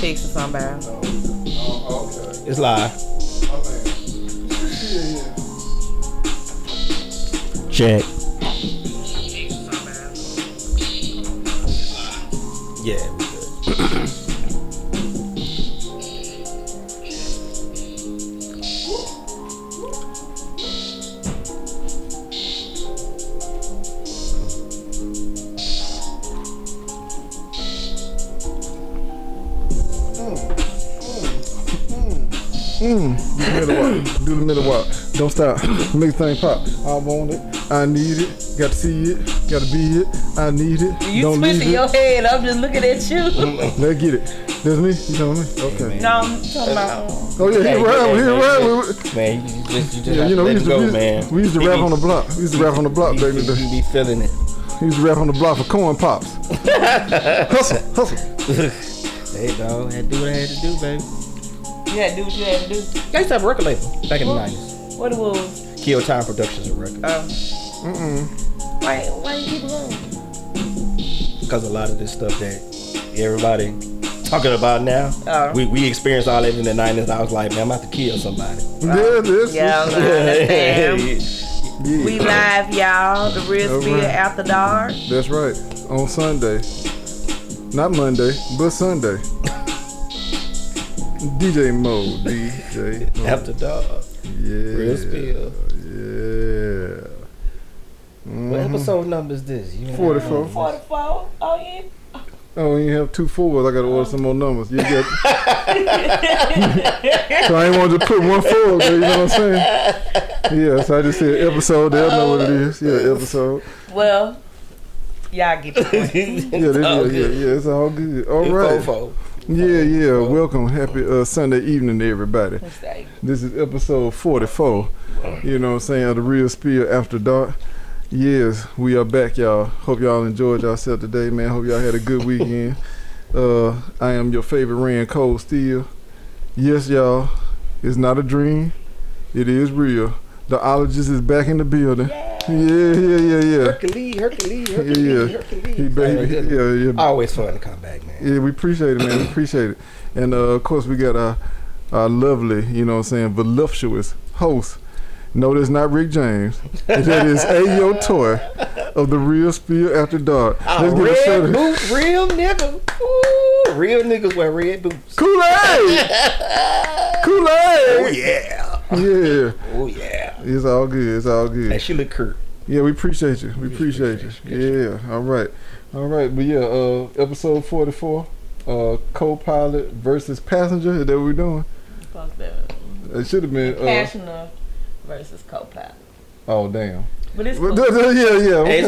Text or somebody. Okay. It's live. Check. Yeah, we good. Do the middle walk. Don't stop. Make the thing pop. I want it. I need it. Got to see it. Got to be it. I need it. You Don't twisting your head. I'm just looking at you. Let's get it. That's me? You know me? Okay. No, I'm talking about. Oh yeah, he right. Man, you just Yeah, you know, we used to rap on the block. We used to rap on the block back in the day. You be feeling it. We used to rap on the block for corn pops. Hustle. Hey, dog, had to do what I had to do, baby. You had to do what you had to do. I used to have a record label back in the 90s. What it was? Kill Time Productions and Records. Why you keep it going? Because a lot of this stuff that everybody talking about now, we experienced all that in the 90s. I was like, man, I'm about to kill somebody. Yeah, we live, y'all. The Real Spill After Dark. That's right. On Sunday. Not Monday, but Sunday. DJ Mode. After Dark. Yeah. Real Spill. Yeah. What episode number is this? 44. 44? Oh, yeah. Oh, you have 2 4s. I gotta order some more numbers. You got. So I ain't want to put 1 4, you know what I'm saying? Yeah, so I just said episode. They'll know what it is. Yeah, episode. Well, y'all get the point. Yeah, it's all good. All right. Yeah. Welcome. Happy Sunday evening to everybody. This is episode 44. You know what I'm saying? Of the Real Spill After Dark. Yes, we are back, y'all. Hope y'all enjoyed yourself today, man. Hope y'all had a good weekend. I am your favorite Rand Cole Steele. Yes, y'all. It's not a dream. It is real. The ologist is back in the building. Yeah. Hercules. Always fun to come back, man. Yeah, we appreciate it, man. We appreciate it. And of course, we got our lovely, you know what I'm saying, voluptuous host. No, that's not Rick James. That is Ayo Toy of the Real Spill After Dark. Red boots, real niggas. Ooh, real niggas wear red boots. Kool-Aid. Oh yeah. Yeah. Oh yeah. It's all good. And she look curt. Yeah, we appreciate you. Yeah. All right. But yeah, episode 44, co-pilot versus passenger. Is that what we're doing? It should have been Passenger versus co-pilot. Oh damn. But it's cool. Yeah. Okay.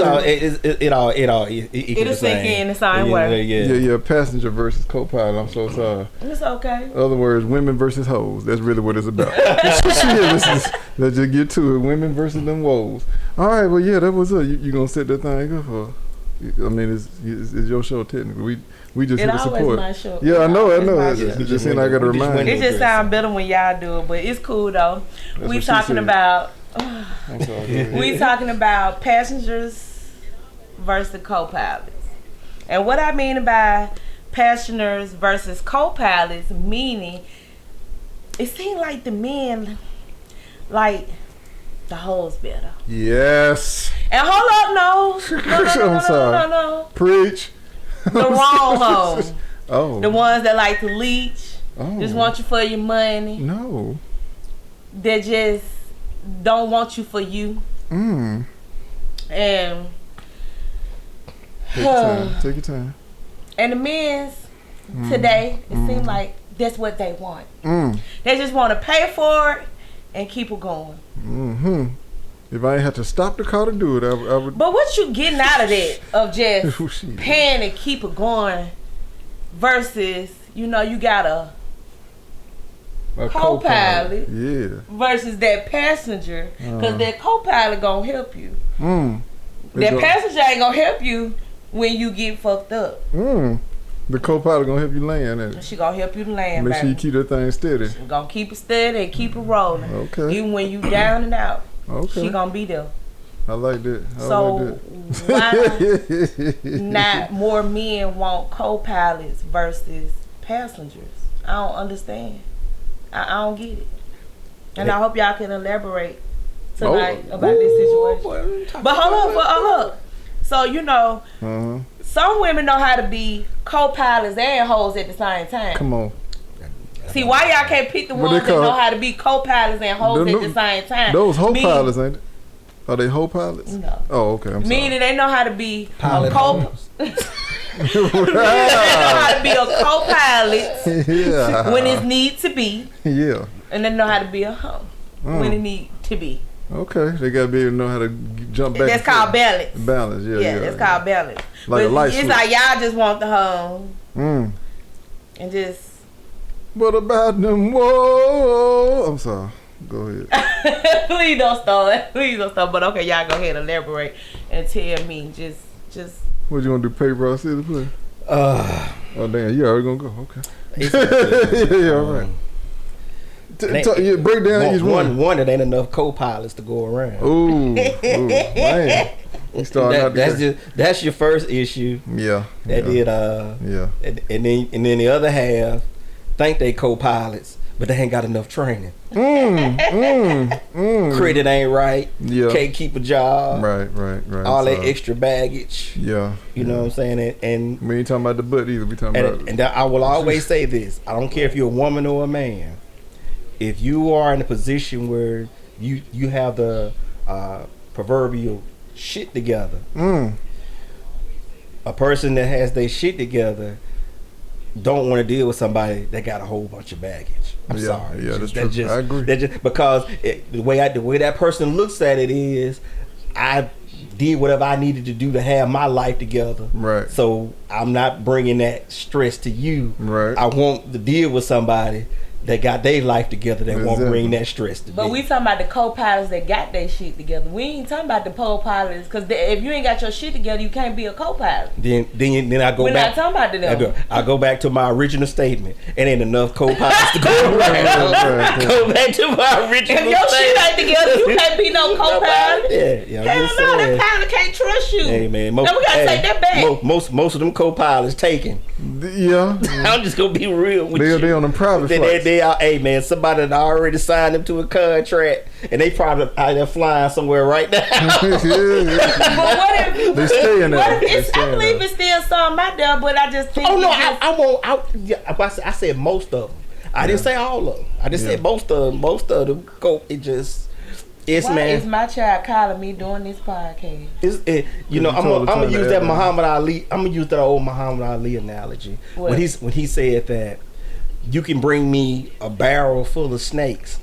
It'll sink in the same way. Yeah. Passenger versus co-pilot. I'm so sorry. It's okay. In other words, women versus hoes. That's really what it's about. Let's just get to it. Women versus them woes. All right. Well, yeah, that was it. You gonna set that thing up for? I mean, it's your show technically. We just here to support. My show. Yeah, I know. It just seems like I gotta remind you. It just sounds better when y'all do it, but it's cool though. We talking about passengers versus co-pilots. And what I mean by passengers versus co-pilots, meaning it seems like the men like the hoes better. Yes. And hold up, no. Preach. The wrong hoes. Oh. The ones that like to leech. Oh. Just want you for your money. No. That just don't want you for you. And Take your time. And the men's today, it seems like that's what they want. They just want to pay for it and keep it going. If I ain't had to stop the car to do it, I would. But what you getting out of that of just paying and keep it going versus you got a co-pilot versus that passenger, because that co-pilot gonna help you. That passenger ain't gonna help you when you get fucked up. The co-pilot gonna help you land, ain't it? She gonna help you to land, Make sure you keep that thing steady. She gonna keep it steady and keep it rolling. Okay. Even when you down and out, she gonna be there. I like that. Why not more men want co-pilots versus passengers? I don't understand. I don't get it. And I hope y'all can elaborate tonight about this situation. But hold up. So, some women know how to be co-pilots and hoes at the same time. Come on. See, why y'all can't pick the ones that know how to be co-pilots and hoes at the same time? Those hoe pilots, ain't it? Are they hoe pilots? No. Oh, okay. I'm sorry. Meaning they know how to be pilot hoes. They know how to be a co-pilot when it needs to be. Yeah. And they know how to be a hoe when it needs to be. Okay. They got to be able to know how to jump back. That's called balance. Balance, yeah. That's called balance. Like a light switch. It's like y'all just want the hoe. And just. What about them? Whoa. I'm sorry. Go ahead. Please don't start. But okay, y'all go ahead and elaborate and tell me just. What you gonna do? Paper rock scissors play? Oh damn, you already gonna go? Okay. Yeah, all right. Break down each one. One, it ain't enough co-pilots to go around. Ooh, man. That's your first issue. Yeah. And then the other half think they co-pilots, but they ain't got enough training. Credit ain't right. Yeah. Can't keep a job. Right. All that extra baggage. Yeah. You know what I'm saying? And we ain't talking about the butt either. We talking about. And I will always say this. I don't care if you're a woman or a man. If you are in a position where you have the proverbial shit together, a person that has their shit together don't want to deal with somebody that got a whole bunch of baggage. I'm sorry. Yeah, that's true. I agree. Because the way that person looks at it is, I did whatever I needed to do to have my life together. Right. So I'm not bringing that stress to you. Right. I want to deal with somebody that got their life together that won't bring that stress to me. But we talking about the co-pilots that got their shit together. We ain't talking about the co-pilots, because if you ain't got your shit together, you can't be a co-pilot. Then I go We're back. We're not talking about them. I go back to my original statement. It ain't enough co-pilots to go around. Go back to my original statement. If your shit ain't together, you can't be no co-pilot. Yeah, hell no, that pilot can't trust you. Hey man, we gotta take that back. Most of them co-pilots taken. Yeah. I'm just gonna be real with you. They on them private flights. They are. Hey man, somebody that already signed them to a contract, and they probably out there flying somewhere right now. But what if they stay in there? I believe it's still some out there, but I just think. Oh no, I won't. I said most of them. I didn't say all of them. I just said most of them. Most of them go. Why is my child calling me doing this podcast? I'm gonna use that Muhammad Ali. I'm gonna use that old Muhammad Ali analogy. What? When he said that you can bring me a barrel full of snakes,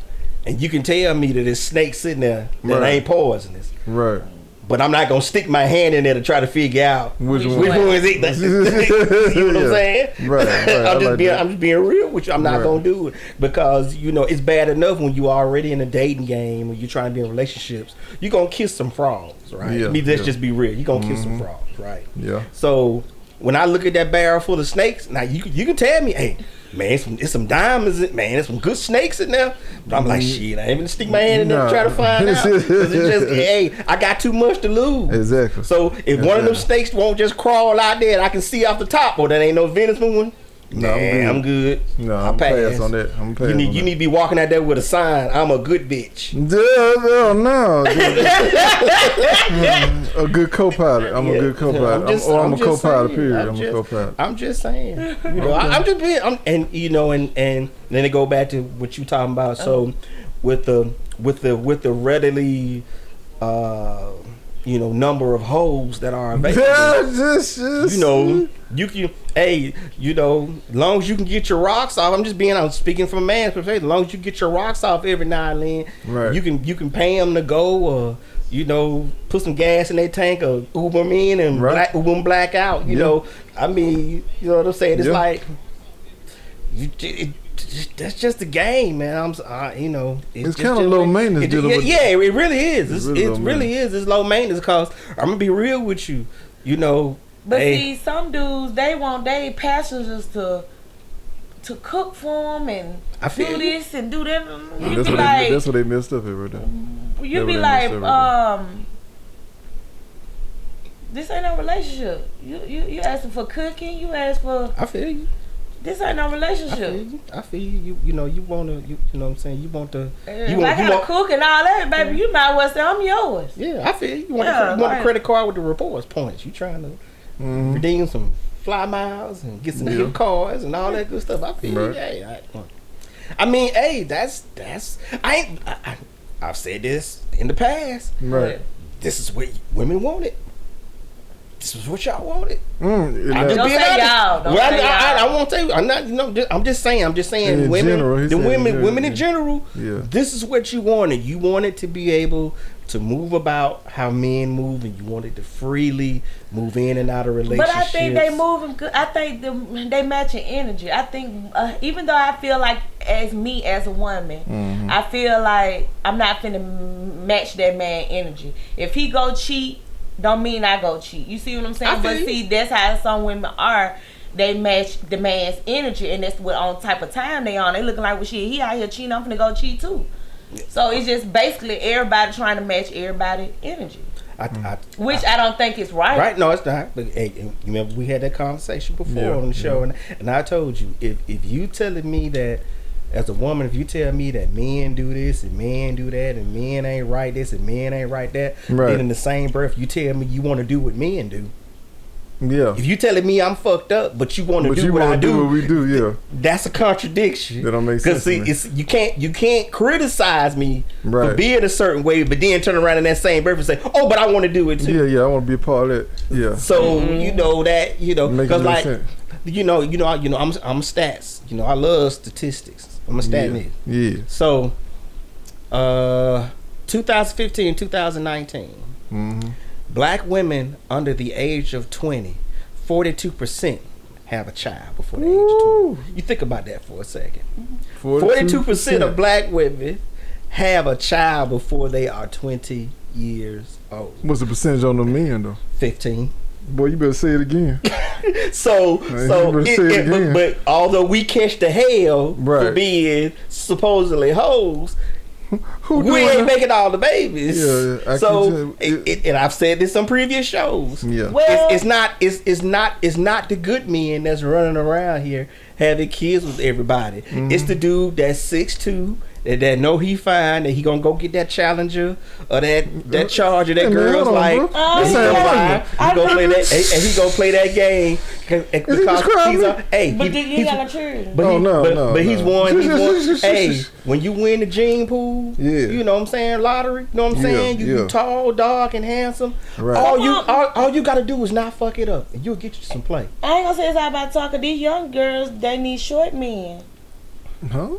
and you can tell me that there's snakes sitting there that ain't poisonous. Right. But I'm not gonna stick my hand in there to try to figure out which one is it. You know what I'm saying? Right. I'm just being real with you. I'm not gonna do it because it's bad enough when you already in a dating game or you're trying to be in relationships. You're gonna kiss some frogs, right? Yeah, Let's just be real. You're gonna kiss some frogs, right? Yeah. So when I look at that barrel full of snakes, now you can tell me, hey, man, it's some diamonds, man, there's some good snakes in there. But I'm like, shit, I ain't even stick my hand in there to try to find out. 'Cause it's just, hey, I got too much to lose. Exactly. So if one of them snakes won't just crawl out there and I can see off the top, or that ain't no venomous one, I'm good. No, I'm pass on that. You need to be walking out there with a sign. I'm a good bitch. No. A good co-pilot. I'm a good co-pilot. I'm a co-pilot. Period. I'm a co-pilot. I'm just saying. I'm just being. And then it go back to what you talking about. So with the readily number of hoes that are available. You can, as long as you can get your rocks off. I'm speaking from a man's perspective. As long as you get your rocks off every now and then, right. You can pay them to go, or put some gas in their tank, or Uber them in and Uber them black out. You know what I'm saying? It's like that's just the game, man. You know, it's kind of low maintenance. Yeah, it really is. It really is. It's low maintenance because I'm gonna be real with you. You know, but see, some dudes they want their passengers to cook for them and do this and do that. That's what they messed up here, right there. You be like, this ain't no relationship. You asking for cooking. You ask for. I feel you. This ain't no relationship. I feel you. You know, you want to. You know what I'm saying? You want to. You want to cook and all that, baby. You might well say I'm yours. Yeah, I feel you. You want a credit card with the rewards points. You trying to redeem some fly miles and get some gift cards and all that good stuff. I feel you. Hey, I mean, hey, that's. I've said this in the past. Right. This is what women wanted. This is what y'all wanted. I'm just being honest. I won't tell you. I'm not. You know. I'm just saying. In women. General, women in general. Yeah. This is what you wanted. You wanted to be able to move about how men move, and you wanted to freely move in and out of relationships. But I think they moving good. I think they matching energy. I think even though I feel like as a woman, I feel like I'm not finna match that man energy. If he go cheat, don't mean I go cheat. You see what I'm saying? But see, that's how some women are. They match the man's energy, and that's what on type of time they on. They looking like, well, shit, he out here cheating. I'm finna go cheat too. So it's just basically everybody trying to match everybody's energy, which I don't think is right. Right? No, it's not. But hey, you remember we had that conversation before on the show, and I told you if you telling me that as a woman, if you tell me that men do this and men do that and men ain't right this and men ain't right that, then in the same breath you tell me you want to do what men do. Yeah. If you telling me I'm fucked up, but you want to do what I do, what we do, yeah, that's a contradiction. That don't make sense. Because see, you can't criticize me for being a certain way, but then turn around in that same breath and say, "Oh, but I want to do it too." Yeah, I want to be a part of that. Yeah. So you know that because like sense. I'm stats. You know, I love statistics. I'm a stat nigga. Yeah. So, 2015, 2019. Black women under the age of 20, 42% have a child before the age of 20. You think about that for a second. 42% of black women have a child before they are 20 years old. What's the percentage on the men though? 15. Boy, you better say it again. But although we catch the hell for being supposedly hoes, we ain't making all the babies. And I've said this on previous shows. Yeah. Well, it's not the good men that's running around here having kids with everybody. It's the dude that's 6'2", that know he fine, that he gonna go get that Challenger or that Charger that girl's like. He gonna play that, and he gonna play that game because he's got a churn. But he's won. Hey, when you win the gene pool, you know what I'm saying, lottery. You know what I'm saying? You tall, dark, and handsome. Right. All you gotta do is not fuck it up, and you'll get you some play. I ain't gonna say it's all about talking. These young girls, they need short men. Huh?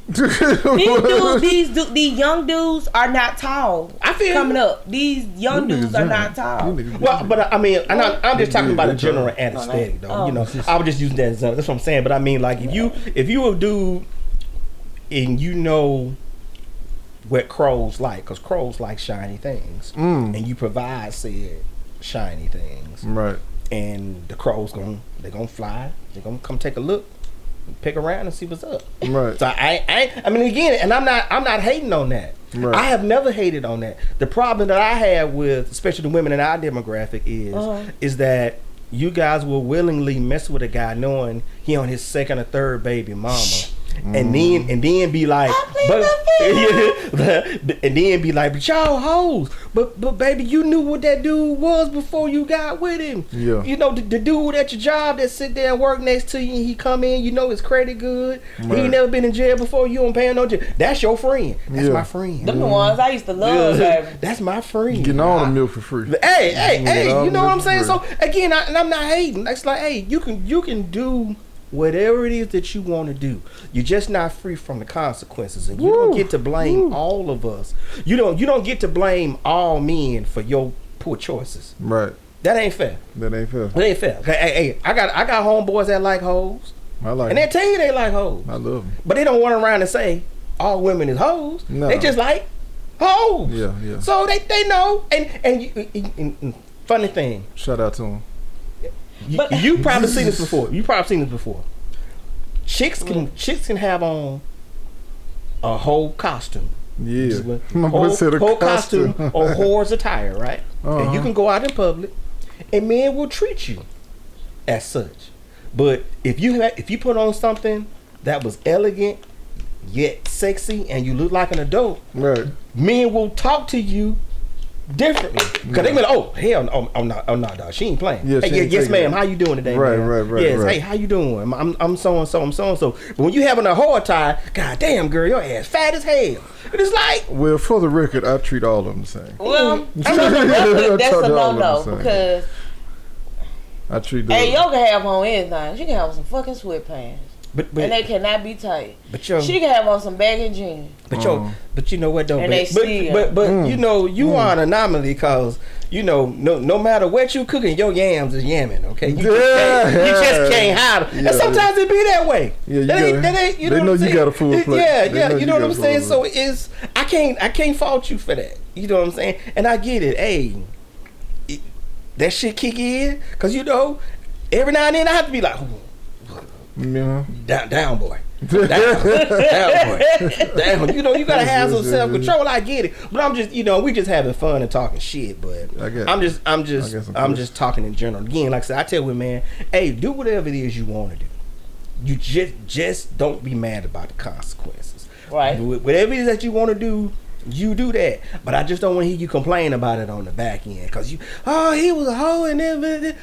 These young dudes are not tall. I feel coming up. These young dudes are not tall. Well, but I mean, I'm just talking about a general anesthetic, though. You know, I was just using that as that's what I'm saying. But I mean, like if you a dude and you know what crows like, because crows like shiny things, and you provide said shiny things, right? And the crows gonna fly. They're gonna come take a look. Pick around and see what's up. Right. So I mean again, and I'm not hating on that. Right. I have never hated on that. The problem that I have with especially the women in our demographic is that you guys will willingly mess with a guy knowing he on his second or third baby mama. And then be like, but y'all hoes. But baby, you knew what that dude was before you got with him. Yeah. You know the dude at your job that sit there and work next to you, and he come in, you know his credit good. Right. He ain't never been in jail before. You don't pay no jail. That's your friend. That's my friend. Them the ones I used to love, baby. That's my friend. Getting all the milk for free. Hey, you know what I'm saying? So again, I'm not hating. It's like, hey, you can do whatever it is that you want to do. You're just not free from the consequences, and you don't get to blame all of us. You don't get to blame all men for your poor choices. Right. That ain't fair. That ain't fair. Okay, hey, I got homeboys that like hoes. I like and they tell you they like hoes. I love them. But they don't run around and say all women is hoes. No. They just like hoes. Yeah. So they know. And funny thing. Shout out to them. You probably seen this before. Chicks can have on a whole costume. Yeah. Whole costume or whore's attire, right? And you can go out in public and men will treat you as such. But if you put on something that was elegant yet sexy and you look like an adult, right, men will talk to you differently because they be like, oh hell no, I'm not dog, she ain't playing. Yeah, hey, yes ma'am, how you doing today? Right, ma'am? right. Yes, right. hey, how you doing? I'm so and so, I'm so and so. But when you having a whore attire, god damn girl, your ass fat as hell. It's like, well, for the record, I treat all of them the same. Well, that's a no because I treat them. Hey, yo can have on anything. She can have on some fucking sweatpants. But and they cannot be tight. But she can have on some baggy jeans. But you know what though? And but you know you are an anomaly because you know no matter what you cooking, your yams is yamming. Okay, you just can't hide them. And sometimes it be that way. Yeah, they know you got a full plate. Yeah, you know what I'm saying. So I can't fault you for that. You know what I'm saying? And I get it. Hey, that shit kick in because you know every now and then I have to be like. Yeah. Down, boy. Down, boy. Down. You know, you gotta have some self control. I get it, but I'm just, you know, we just having fun and talking shit. But I'm just talking in general. Again, like I said, I tell women, man, hey, do whatever it is you want to do. You just don't be mad about the consequences. Right. Whatever it is that you want to do. You do that, but I just don't want to hear you complain about it on the back end because he was a hoe and then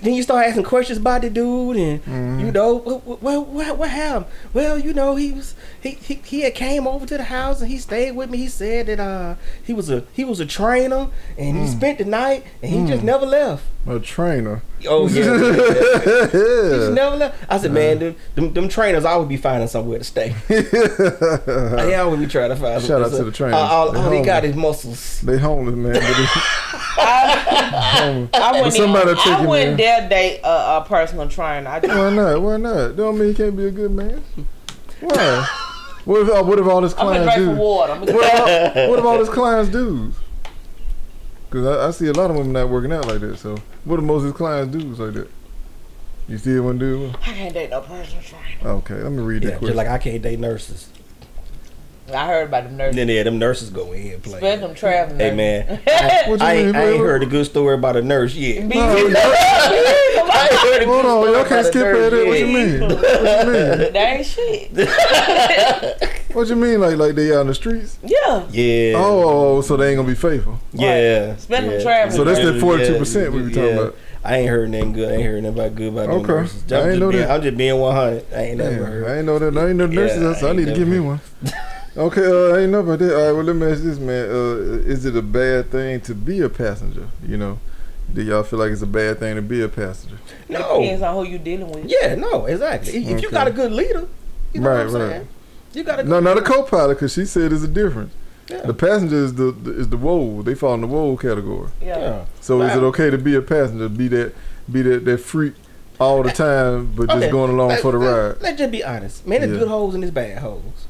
you start asking questions about the dude and you know what happened? Well, you know he had came over to the house and he stayed with me. He said that he was a trainer and he spent the night and he just never left. A trainer. Oh yeah. He just never left. I said, man, them trainers always be finding somewhere to stay. They always be trying to find. Shout out to the trainers. All they got is muscles. They homeless, man. I wouldn't dare date a personal trainer. Why not? Don't mean he can't be a good man. Why? What if all his clients do? What if all his clients do? Because I see a lot of women not working out like that. So what do most of his clients do like that? You still want to do? I can't date no personal trainer. Okay, let me read that question. Just like I can't date nurses. I heard about them nurses. Then them nurses go in and play. Spend them traveling. Hey man, I ain't heard a good story about a nurse yet. Hold on, y'all can't skip at it. What you mean? That ain't shit. What you mean? Like they out in the streets? Yeah. Oh, so they ain't gonna be faithful. Yeah. Spend them traveling. So that's that 42% we be talking about. I ain't heard nothing good. I ain't heard nothing good about no nurses. I ain't know that. I'm just being 100. I ain't never heard. I ain't know that. I ain't no nurses, so I need to give me one. Okay, I ain't know about that. All right, well, let me ask this, man. Is it a bad thing to be a passenger? You know, do y'all feel like it's a bad thing to be a passenger? No. It depends on who you dealing with. Yeah, no, exactly. If you got a good leader, you know what I'm saying? You got a good not a co-pilot, because she said there's a difference. Yeah. The passenger is the woe. They fall in the woe category. Yeah. So is it okay to be a passenger, be that freak all the time, but just going along for the ride? Let's just be honest. Man, there's good hoes and there's bad hoes.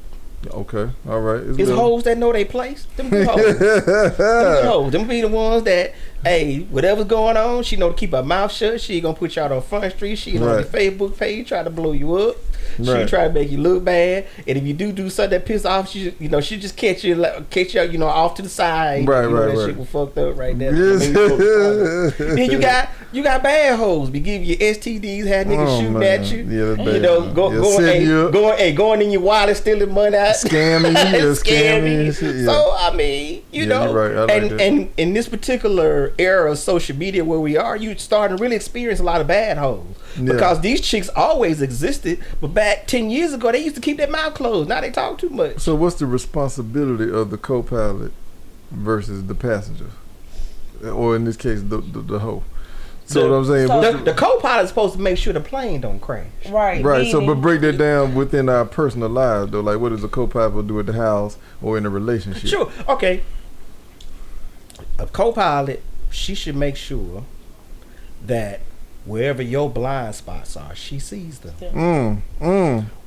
Okay, all right. It's hoes that know their place. Them good hoes. Them hoes. Them be the ones that, hey, whatever's going on, she know to keep her mouth shut. She ain't gonna put you out on Front Street. She on your Facebook page try to blow you up. She try to make you look bad. And if you do something that piss off, she just catch you, off to the side. Right. That shit was fucked up right there. Yes. Then you got bad hoes. Be giving you STDs, had niggas shooting at you. Yeah, that's bad. Going in your wallet, stealing money out. Scamming. So I mean, you know, right. and in this particular era of social media where we are, you starting to really experience a lot of bad hoes because these chicks always existed, but back 10 years ago they used to keep their mouth closed. Now they talk too much. So what's the responsibility of the co-pilot versus the passenger, or in this case, the hoe? So what I'm saying, the co-pilot is supposed to make sure the plane don't crash. Right. So, but break that down within our personal lives, though. Like, what does a co-pilot do at the house or in a relationship? Sure. Okay. A co-pilot, she should make sure that wherever your blind spots are, she sees them.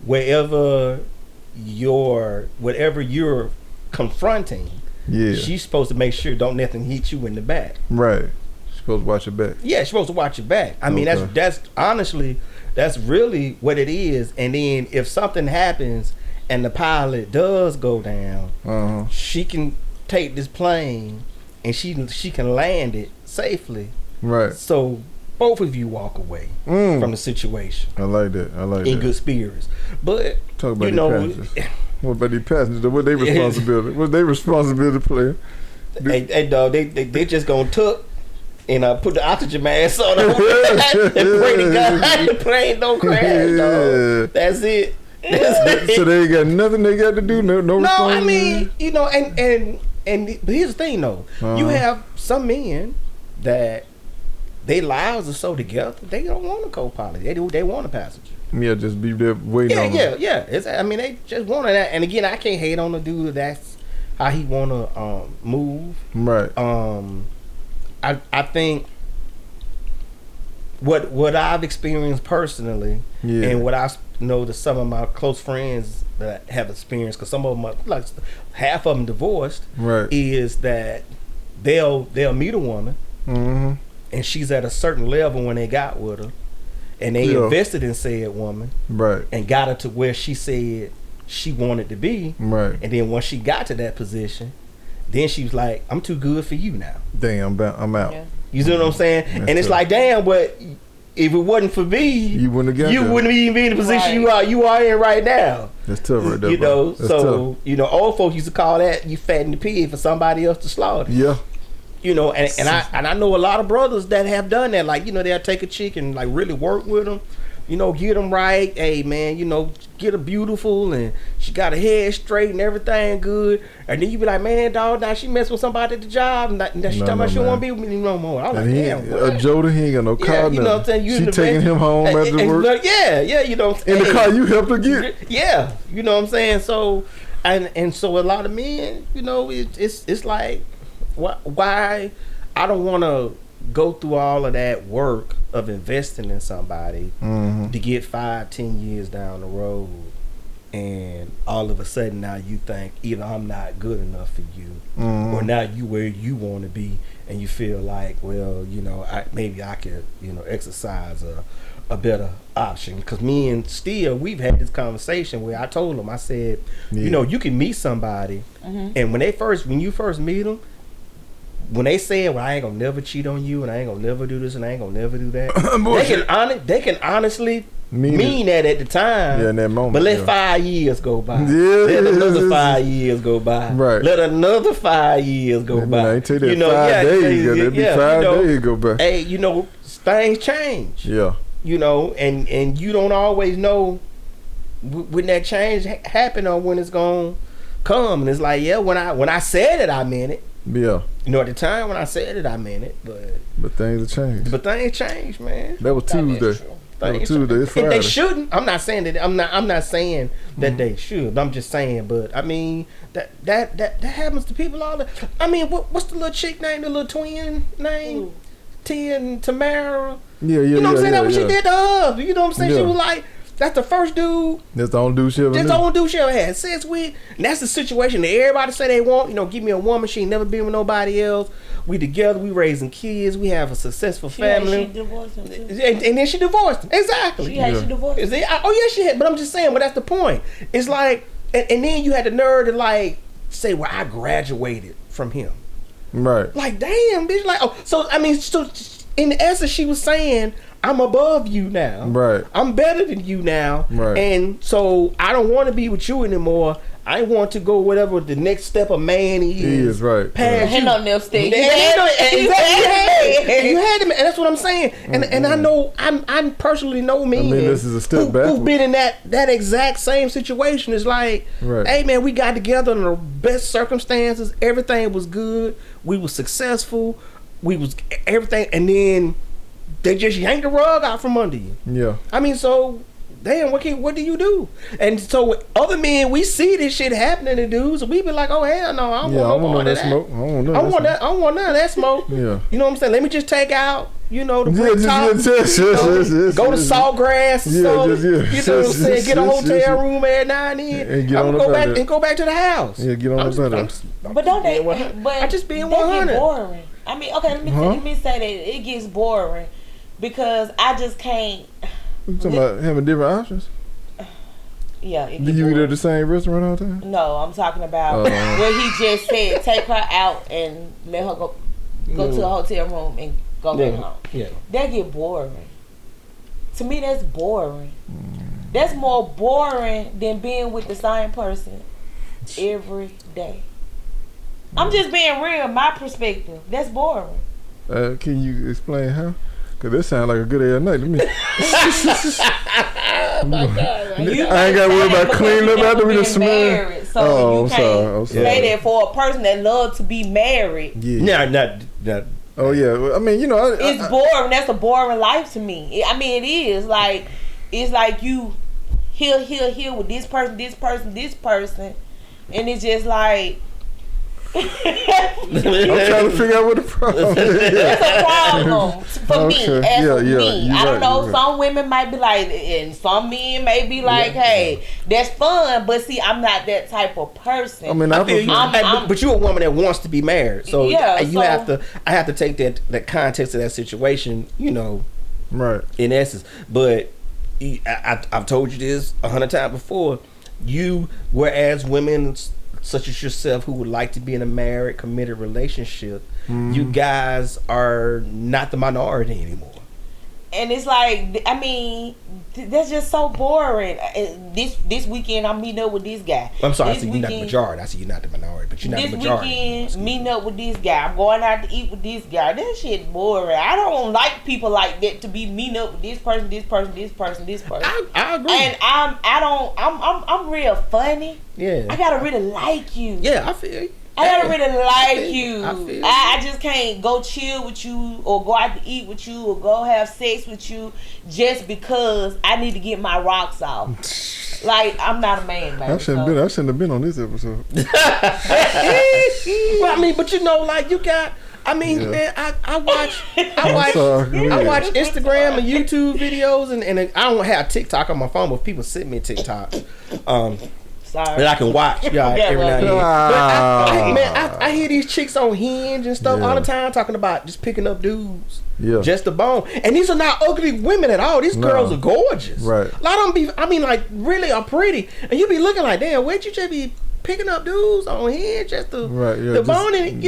Whatever you're confronting, she's supposed to make sure don't nothing hit you in the back. Right. She's supposed to watch your back. Yeah, she's supposed to watch your back. I mean, that's honestly, that's really what it is. And then if something happens and the pilot does go down, she can take this plane and she can land it safely. Right. So both of you walk away from the situation. I like that. In good spirits. But talk about passengers. What about these passengers? What they responsibility? What's their responsibility, player? Hey dog, they just gonna tuck and put the oxygen mask on them and pray to God the plane don't crash, dog. That's it. So they ain't got nothing they got to do. No. I mean, and but here's the thing though. You have some men that their lives are so together, they don't want a co-pilot. They want a passenger. Yeah, just be there waiting on them. Yeah. They just want that. And again, I can't hate on the dude. That's how he want to move. Right. I think what I've experienced personally, and what I know that some of my close friends that have experienced, because some of them are, like half of them divorced, right, is that they'll meet a woman, and she's at a certain level when they got with her, and they invested in said woman, right, and got her to where she said she wanted to be, right, and then once she got to that position, then she was like, I'm too good for you now. Damn, I'm out. Yeah. You see what I'm saying? That's and it's tough. Like, damn, but if it wasn't for me, you wouldn't even be in the position you are in right now. That's tough right there, you know. That's so tough. Old folks used to call that you fatting the pig for somebody else to slaughter. Yeah. And I know a lot of brothers that have done that. Like, they'll take a chick and like really work with them. Get them right. Hey man, get her beautiful and she got her head straight and everything good. And then you be like, man, dog, now she messed with somebody at the job and she talking about she don't want to be with me no more. I was like, damn, what? Joda, he ain't got no car. You know what I'm saying? She taking him home after work. Yeah, you know what I'm saying? In the car you helped her get. Yeah, you know what I'm saying? So, and so a lot of men, it's like, why I don't want to go through all of that work of investing in somebody to get 5-10 years down the road, and all of a sudden now you think either I'm not good enough for you, or now you where you want to be, and you feel like, well, maybe I could exercise a better option. Because me and Steele, we've had this conversation where I told him, I said, you can meet somebody, and when you first meet them, when they say, well, I ain't gonna never cheat on you, and I ain't gonna never do this, and I ain't gonna never do that, they can honestly mean that at the time. Yeah, in that moment. But let 5 years go by. Let another 5 years go by. Right. Let another 5 years go by. I ain't tell you that 5 days. It'll be 5 days go by. Hey, things change. Yeah. And you don't always know when that change happen or when it's gonna come. And it's like, when I said it, I meant it. Yeah. At the time when I said it, I meant it, but things have changed. But things changed, man. That was Tuesday. That was Tuesday. It's Friday. And they shouldn't. I'm not saying that. I'm not saying that they should. I'm just saying. But I mean, that happens to people all the. I mean, what's the little chick name? The little twin name? Tia and Tamara. Yeah. You know what I'm saying? That's what she did to her. You know what I'm saying? She was like, that's the first dude. That's the only dude she ever had sex with. And that's the situation that everybody say they want. Give me a woman. She ain't never been with nobody else. We together. We raising kids. We have a successful family. She divorced him too. And then she divorced him. Exactly. She divorced him. She had. But I'm just saying. But that's the point. It's like, and then you had the nerve to like say, well, I graduated from him. Right. Like, damn, bitch. Like, so in essence, she was saying, I'm above you now. Right. I'm better than you now. Right. And so I don't want to be with you anymore. I want to go whatever the next step of man is. He is right. Past you. No lipstick. You had him, and that's what I'm saying. And I know I personally know men. This is a step back. Who've been in that exact same situation. It's like, hey man, we got together in the best circumstances. Everything was good. We was successful. We was everything, and then they just yanked the rug out from under you. Yeah. I mean, so damn, what do you do? And so other men, we see this shit happening to dudes, and we be like, oh hell no, I don't want no part of that smoke. I don't want none of that smoke. Yeah. You know what I'm saying? Let me just take out you know, the brick top. Go to Sawgrass. You know what I'm saying? Get a hotel room every now and then. And go back to the house. Yeah, get on the better. But don't they? But I just being 100. Get boring. I mean, okay, let me say that it gets boring because I just can't. You talking about having different options? Yeah. Do you eat at the same restaurant all the time? No, I'm talking about what he just said. Take her out and let her go to a hotel room and go back home. Yeah. That get boring. To me, that's boring. That's more boring than being with the same person every day. I'm just being real. My perspective. That's boring. Can you explain how? Cause that sounds like a good ass night to me. Oh my God! I ain't got to worry about cleaning up after we just smell. So you can't say that for a person that loves to be married. Yeah. Not. Oh yeah. I mean, you know, it's boring. That's a boring life to me. I mean, it is like it's like you here with this person, and it's just like. I'm trying to figure out what the problem is. It's a problem for me. Me. I don't know. Some women might be like, and some men may be like, "Hey, that's fun." But see, I'm not that type of person. I mean, but you're a woman that wants to be married, so I have to take that context of that situation, you know, right? In essence, but I've told you this 100 times before. Whereas women such as yourself who would like to be in a married, committed relationship, you guys are not the minority anymore. And it's like, I mean, that's just so boring. This weekend, I'm meeting up with this guy. I'm sorry, I see you're not the majority. I see you're not the minority, but you're not the majority. This weekend, meeting up with this guy. I'm going out to eat with this guy. That shit boring. I don't like people like that to be meeting up with this person. I agree. And I'm real funny. Yeah. I gotta really like you. Yeah, I feel you. I gotta really like you. I just can't go chill with you or go out to eat with you or go have sex with you just because I need to get my rocks off. Like, I'm not a man, baby. I shouldn't have been on this episode. Well, I mean, but you know, like you got. I mean, man, I watch Instagram and YouTube videos, and I don't have TikTok on my phone, but people send me TikToks. That I can watch, every now and then. But I hear these chicks on Hinge and stuff all the time talking about just picking up dudes, just the bone. And these are not ugly women at all. These girls are gorgeous. Right. A lot of them really are pretty. And you be looking like, damn, where'd you just be picking up dudes on Hinge just the bone and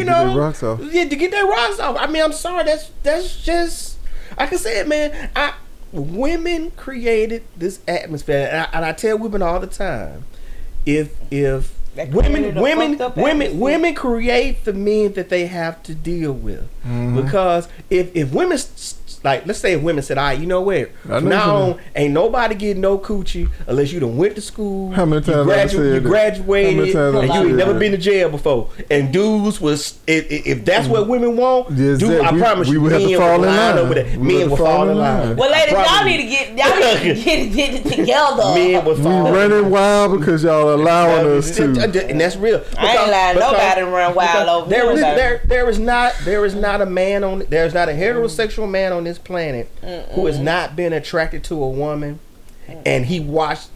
to get their rocks off. I mean, I'm sorry, that's just, I can say it, man. Women created this atmosphere, and I tell women all the time. If women create the men that they have to deal with, because if women let's say if women said, "All right, you know what? From now on, ain't nobody getting no coochie unless you done went to school, how many times you graduated, and you ain't never been to jail before." And dudes was if that's what women want, I promise you, men will fall in line over that. Men will fall in line. Well, ladies, y'all need to get it together. Men will fall. We running wild because y'all allowing us to, and that's real. I ain't letting nobody run wild over there is not a man on. There's not a heterosexual man on this planet who has not been attracted to a woman, and he watched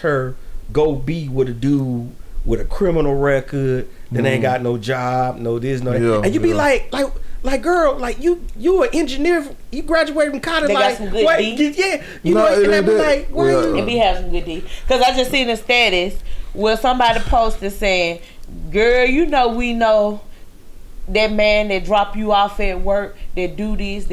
her go be with a dude with a criminal record that ain't got no job, no this, no that, and you be like girl, like you an engineer, you graduated from college, they like got some good what? D. You know, and I be like, where you? It be having some good D, because I just seen a status where somebody posted saying, "Girl, you know we know." That man that drop you off at work, that do this,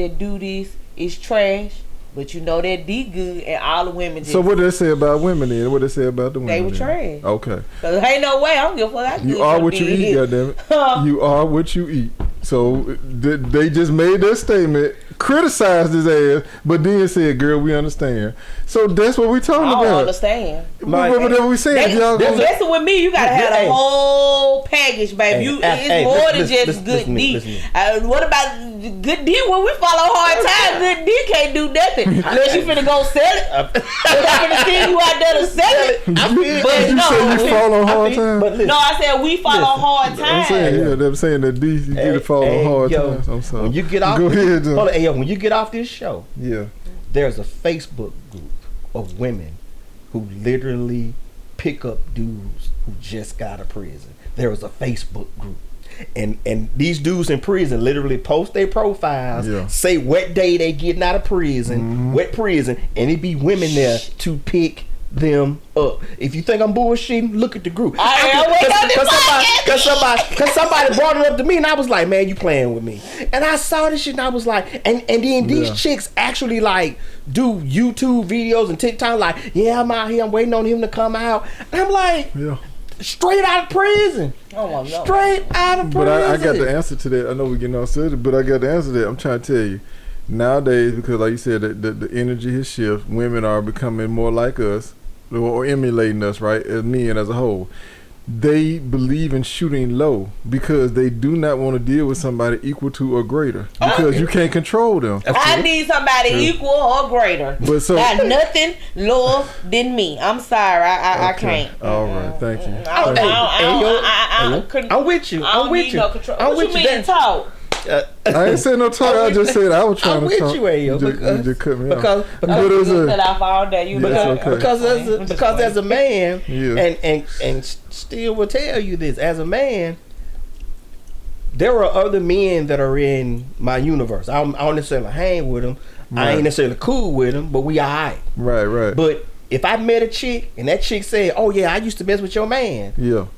is trash. But you know that D good, and all the women just... So what did they say about women then? What did they say about the women? They were trash. Okay. Because ain't no way, I don't give a fuck. You are what you eat, goddammit. You are what you eat. So they just made that statement, criticized his ass, but then said, "Girl, we understand." So that's what we talking about. I don't understand. Whatever we saying, y'all. Listen with me, you gotta have the whole package, baby. It's more than just good D. What about good D? When we follow hard times, good D can't do nothing unless you finna go sell it. If I finna send you out there to sell it, fall on hard times. No, I said we fall on hard times. I'm saying that D, you get to fall on hard times. I'm sorry. When you get off, when you get off this show, there's a Facebook group of women who literally pick up dudes who just got out of prison. There was a Facebook group. And these dudes in prison literally post their profiles, say what day they getting out of prison, what prison, and it be women there to pick them up. If you think I'm bullshitting, look at the group. Cause somebody brought it up to me, and I was like, man, you playing with me. And I saw this shit, and I was like, and then these chicks actually like do YouTube videos and TikTok, like, I'm out here, I'm waiting on him to come out. And I'm like, straight out of prison. Oh, no. Straight out of prison. But I got the answer to that. I know we're getting all started, but I got the answer to that. I'm trying to tell you. Nowadays, because like you said, the energy has shifted. Women are becoming more like us, or emulating us, right? As men as a whole. They believe in shooting low because they do not want to deal with somebody equal to or greater because you can't control them. I need somebody equal or greater. But not nothing lower than me. I'm sorry, I can't. All right, thank you. I'm with you. I'm with you. What you mean talk? I ain't saying no talk. I just said I was trying to talk. I'm with you, Ayo. You just cut me off. Because as a man, and still will tell you this, as a man, there are other men that are in my universe. I don't necessarily hang with them. Right. I ain't necessarily cool with them, but we alright. Right. But if I met a chick and that chick said, "Oh yeah, I used to mess with your man," I'm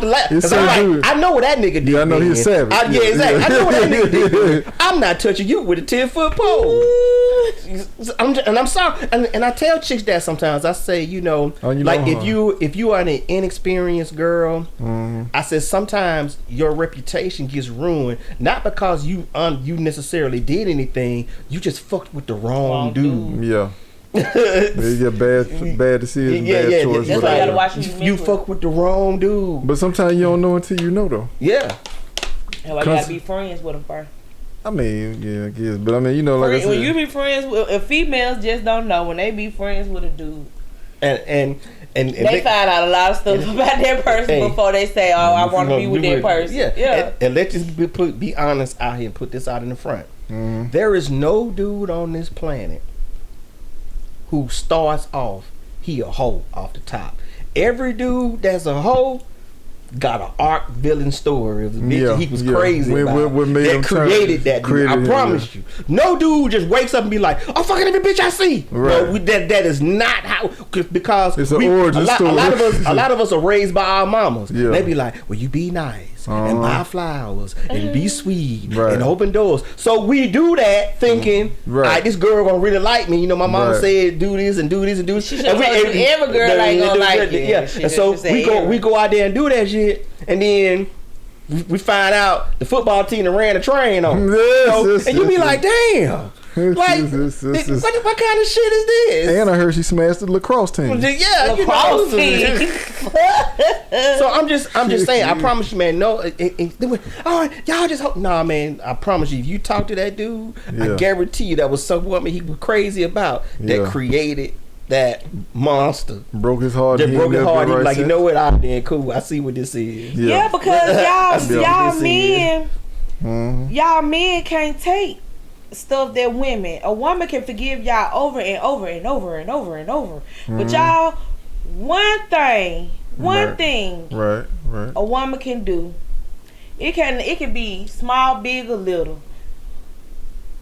like, I know what that nigga did. Yeah, I know he's savage. Exactly. I know what that nigga did. I'm not touching you with a 10-foot pole. I'm sorry, and I tell chicks that sometimes. I say, if you are an inexperienced girl, I said sometimes your reputation gets ruined not because you necessarily did anything. You just fucked with the wrong dude. Yeah. You get bad decisions, bad choices. That's why you gotta watch you fuck with the wrong dude. But sometimes you don't know until you know, though. Yeah. That's why you gotta be friends with them first. I mean, I guess. But I mean, like I said, when you be friends with females, just don't know when they be friends with a dude. And they find out a lot of stuff about that person before they say, "Oh, I want to be with that person." Yeah. And let's just be honest out here and put this out in the front. There is no dude on this planet who starts off he a hoe off the top. Every dude that's a hoe got an arc villain story of the bitch he was crazy about that created that dude. I promise you. No dude just wakes up and be like, "I'm fucking every bitch I see." Right. No, that is not how, because it's an origin story. A lot of us are raised by our mamas. Yeah. They be like, "Well, you be nice and buy flowers and be sweet and open doors." So we do that thinking, this girl gonna really like me. My mama said do this and do this and do this. Every girl ain't gonna like you. Yeah. And so we go out there and do that shit, and then we find out the football team that ran the train on. And you be like, damn. Like, what kind of shit is this? And I heard she smashed the lacrosse team. Yeah, lacrosse team. So I'm just saying. I promise you, man. No, y'all just hope. Nah, man. I promise you, if you talk to that dude, I guarantee you that was some woman he was crazy about that created that monster. Broke his heart. Just broke his heart. He like, you know what? I'm then cool. I see what this is. Yeah, because y'all men can't take stuff that a woman can forgive y'all over and over and over and over and over. But y'all, one thing right a woman can do, it can be small, big, or little.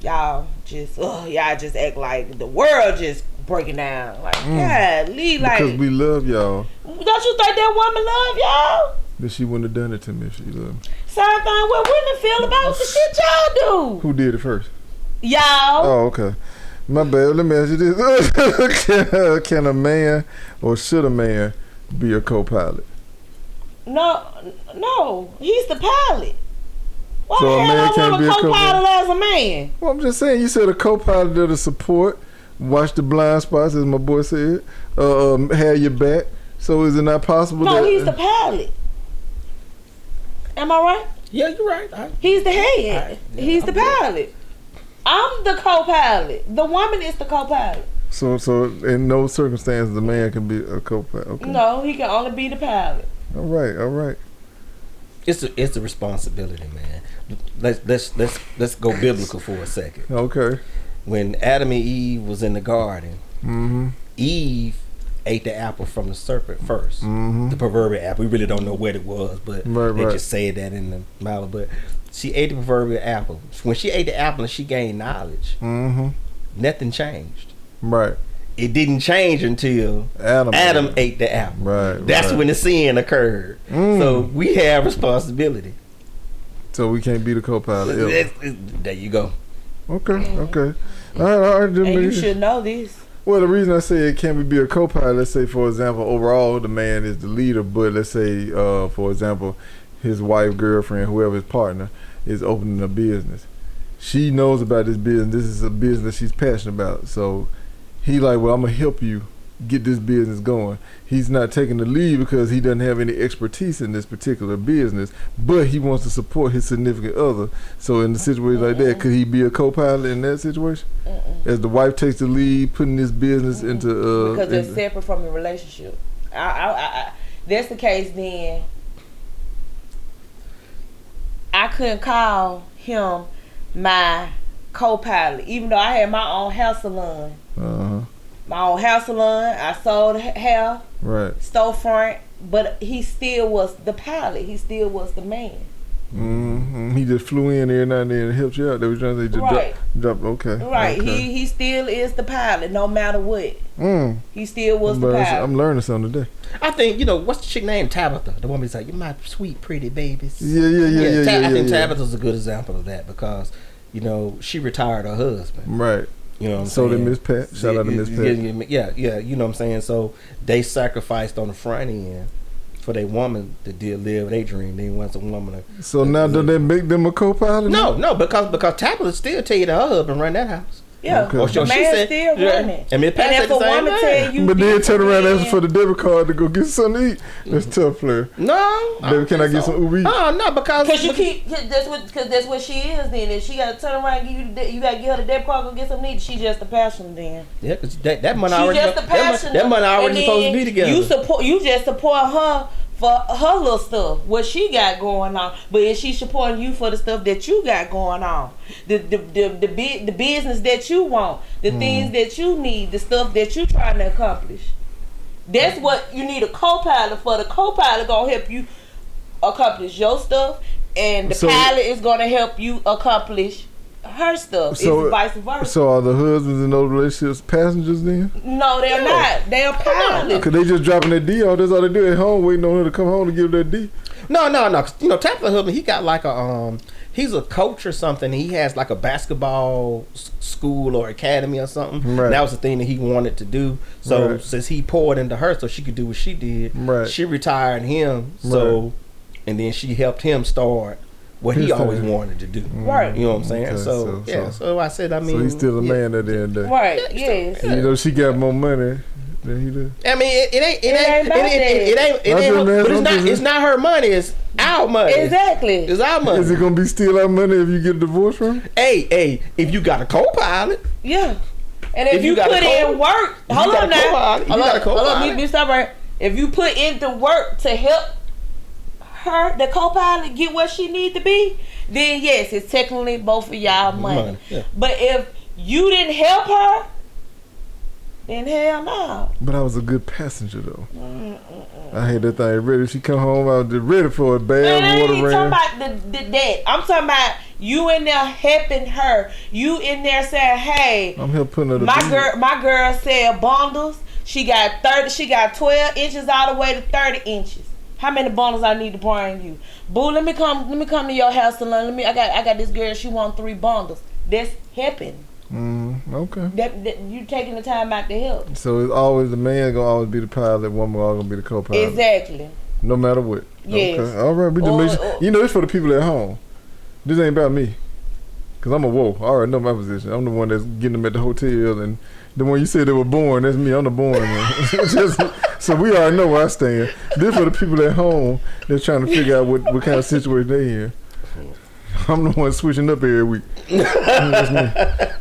Y'all just act like the world just breaking down. Like, golly, like, because we love y'all. Don't you think that woman love y'all? That she wouldn't have done it to me if she loved me. Same thing what women feel about the shit y'all do. Who did it first? Y'all. Oh, okay. My bad. Let me ask you this: can a man or should a man be a co-pilot? No. He's the pilot. Why so the a hell man I can't want be a co-pilot as a man? Well, I'm just saying. You said a co-pilot that'll support, watch the blind spots, as my boy said, have your back. So is it not possible? No, he's the pilot. Am I right? Yeah, you're right. He's the head. He's the pilot. I'm the co-pilot. The woman is the co-pilot. So in no circumstances the man can be a co-pilot. Okay. No, he can only be the pilot. All right. It's a responsibility, man. Let's go biblical for a second. Okay. When Adam and Eve was in the garden, Eve ate the apple from the serpent first. The proverbial apple. We really don't know what it was, but they just said that in the Bible. But she ate the proverbial apple. When she ate the apple and she gained knowledge, nothing changed. Right. It didn't change until Adam ate the apple. Right. That's when the sin occurred. So we have responsibility. So we can't be the co-pilot. There you go. Okay. All right. And you should know this. Well, the reason I say it can't be a co-pilot, let's say, for example, overall the man is the leader, but let's say, for example, his wife, girlfriend, whoever his partner is opening a business. She knows about this business. This is a business she's passionate about. So he like, well, I'm going to help you get this business going. He's not taking the lead because he doesn't have any expertise in this particular business, but he wants to support his significant other. So in a situation like that, could he be a co-pilot in that situation? As the wife takes the lead, putting this business into because they're separate from the relationship. That's the case. Then I couldn't call him my co-pilot, even though I had my own hair salon. My own hair salon. I sold hair. Right. Storefront. But he still was the pilot. He still was the man. He just flew in every now and then and helped you out. They were trying to say just drop. Okay. Right. Okay. He still is the pilot, no matter what. He still was the pilot. I'm learning something today. I think, what's the chick named Tabitha? The woman's like, you're my sweet, pretty babies. Yeah. I think Tabitha's a good example of that because, she retired her husband. Right. You know what I'm so saying? did Miss Pat. Shout out to Miss Pat. Yeah, you know what I'm saying? So they sacrificed on the front end for their woman to live their dream. They want some woman to. So now do they make them a co-pilot? No, because Tabitha still tell you that her husband run that house. Yeah, okay. The man still running. And Miss Pat said the same thing. But then turn around and ask for the debit card to go get something to eat. That's tough, Flair. No. Baby, can I get some Uber Eats? Oh, no, because that's what she is then. If she got to turn around and you got to give her the debit card to go get something to eat, she just the passion then. Yeah, because that money already supposed to be together. You just support her for her little stuff, what she got going on, but is she supporting you for the stuff that you got going on, the business that you want, the things that you need, the stuff that you trying to accomplish? That's what you need a co-pilot for. The co-pilot gonna help you accomplish your stuff, and the pilot is gonna help you accomplish her stuff. It's vice versa. So are the husbands in those relationships passengers then? No, they're not. They're pilots. Cause they just dropping their D off. That's all they do at home, waiting on her to come home to give their D. No. Tabitha husband, he got like a he's a coach or something. He has like a basketball school or academy or something. Right. That was the thing that he wanted to do. So since he poured into her so she could do what she did, she retired him. So and then she helped him start what he always wanted to do. Right. You know what I'm saying? Okay, so I said, so he's still a man at the end of the day. Right, yes. She got more money than he did. I mean, it's not her money, it's our money. Exactly. It's our money. Is it gonna be still our money if you get a divorce from him? Hey, if you got a co-pilot. Yeah. And if you put in work, hold on now. Stop right. If you put in the work to help her, the co-pilot, get where she need to be, then yes, it's technically both of y'all money. Yeah. But if you didn't help her, then hell no. But I was a good passenger though. I had that thing ready. She come home, I was just ready for it. Bad water ran. I'm talking about that. I'm talking about you in there helping her. You in there saying, "Hey, I'm here putting her to my girl said bundles. She got 30. She got 12 inches all the way to 30 inches. How many bundles I need to bring you? Boo, let me come to your house salon. I got this girl. She want 3 bundles. That's helping. Okay. That you taking the time out to help. So it's always the man gonna always be the pilot, woman always gonna be the co-pilot. Exactly. No matter what. Yes. Okay. All right. It's for the people at home. This ain't about me. Cause I'm a whoa. I already know my position. I'm the one that's getting them at the hotel, and the one you said they were born. That's me. I'm the born one. So we already know where I stand. This for the people at home that's trying to figure out what kind of situation they in. I'm the one switching up every week. That's me.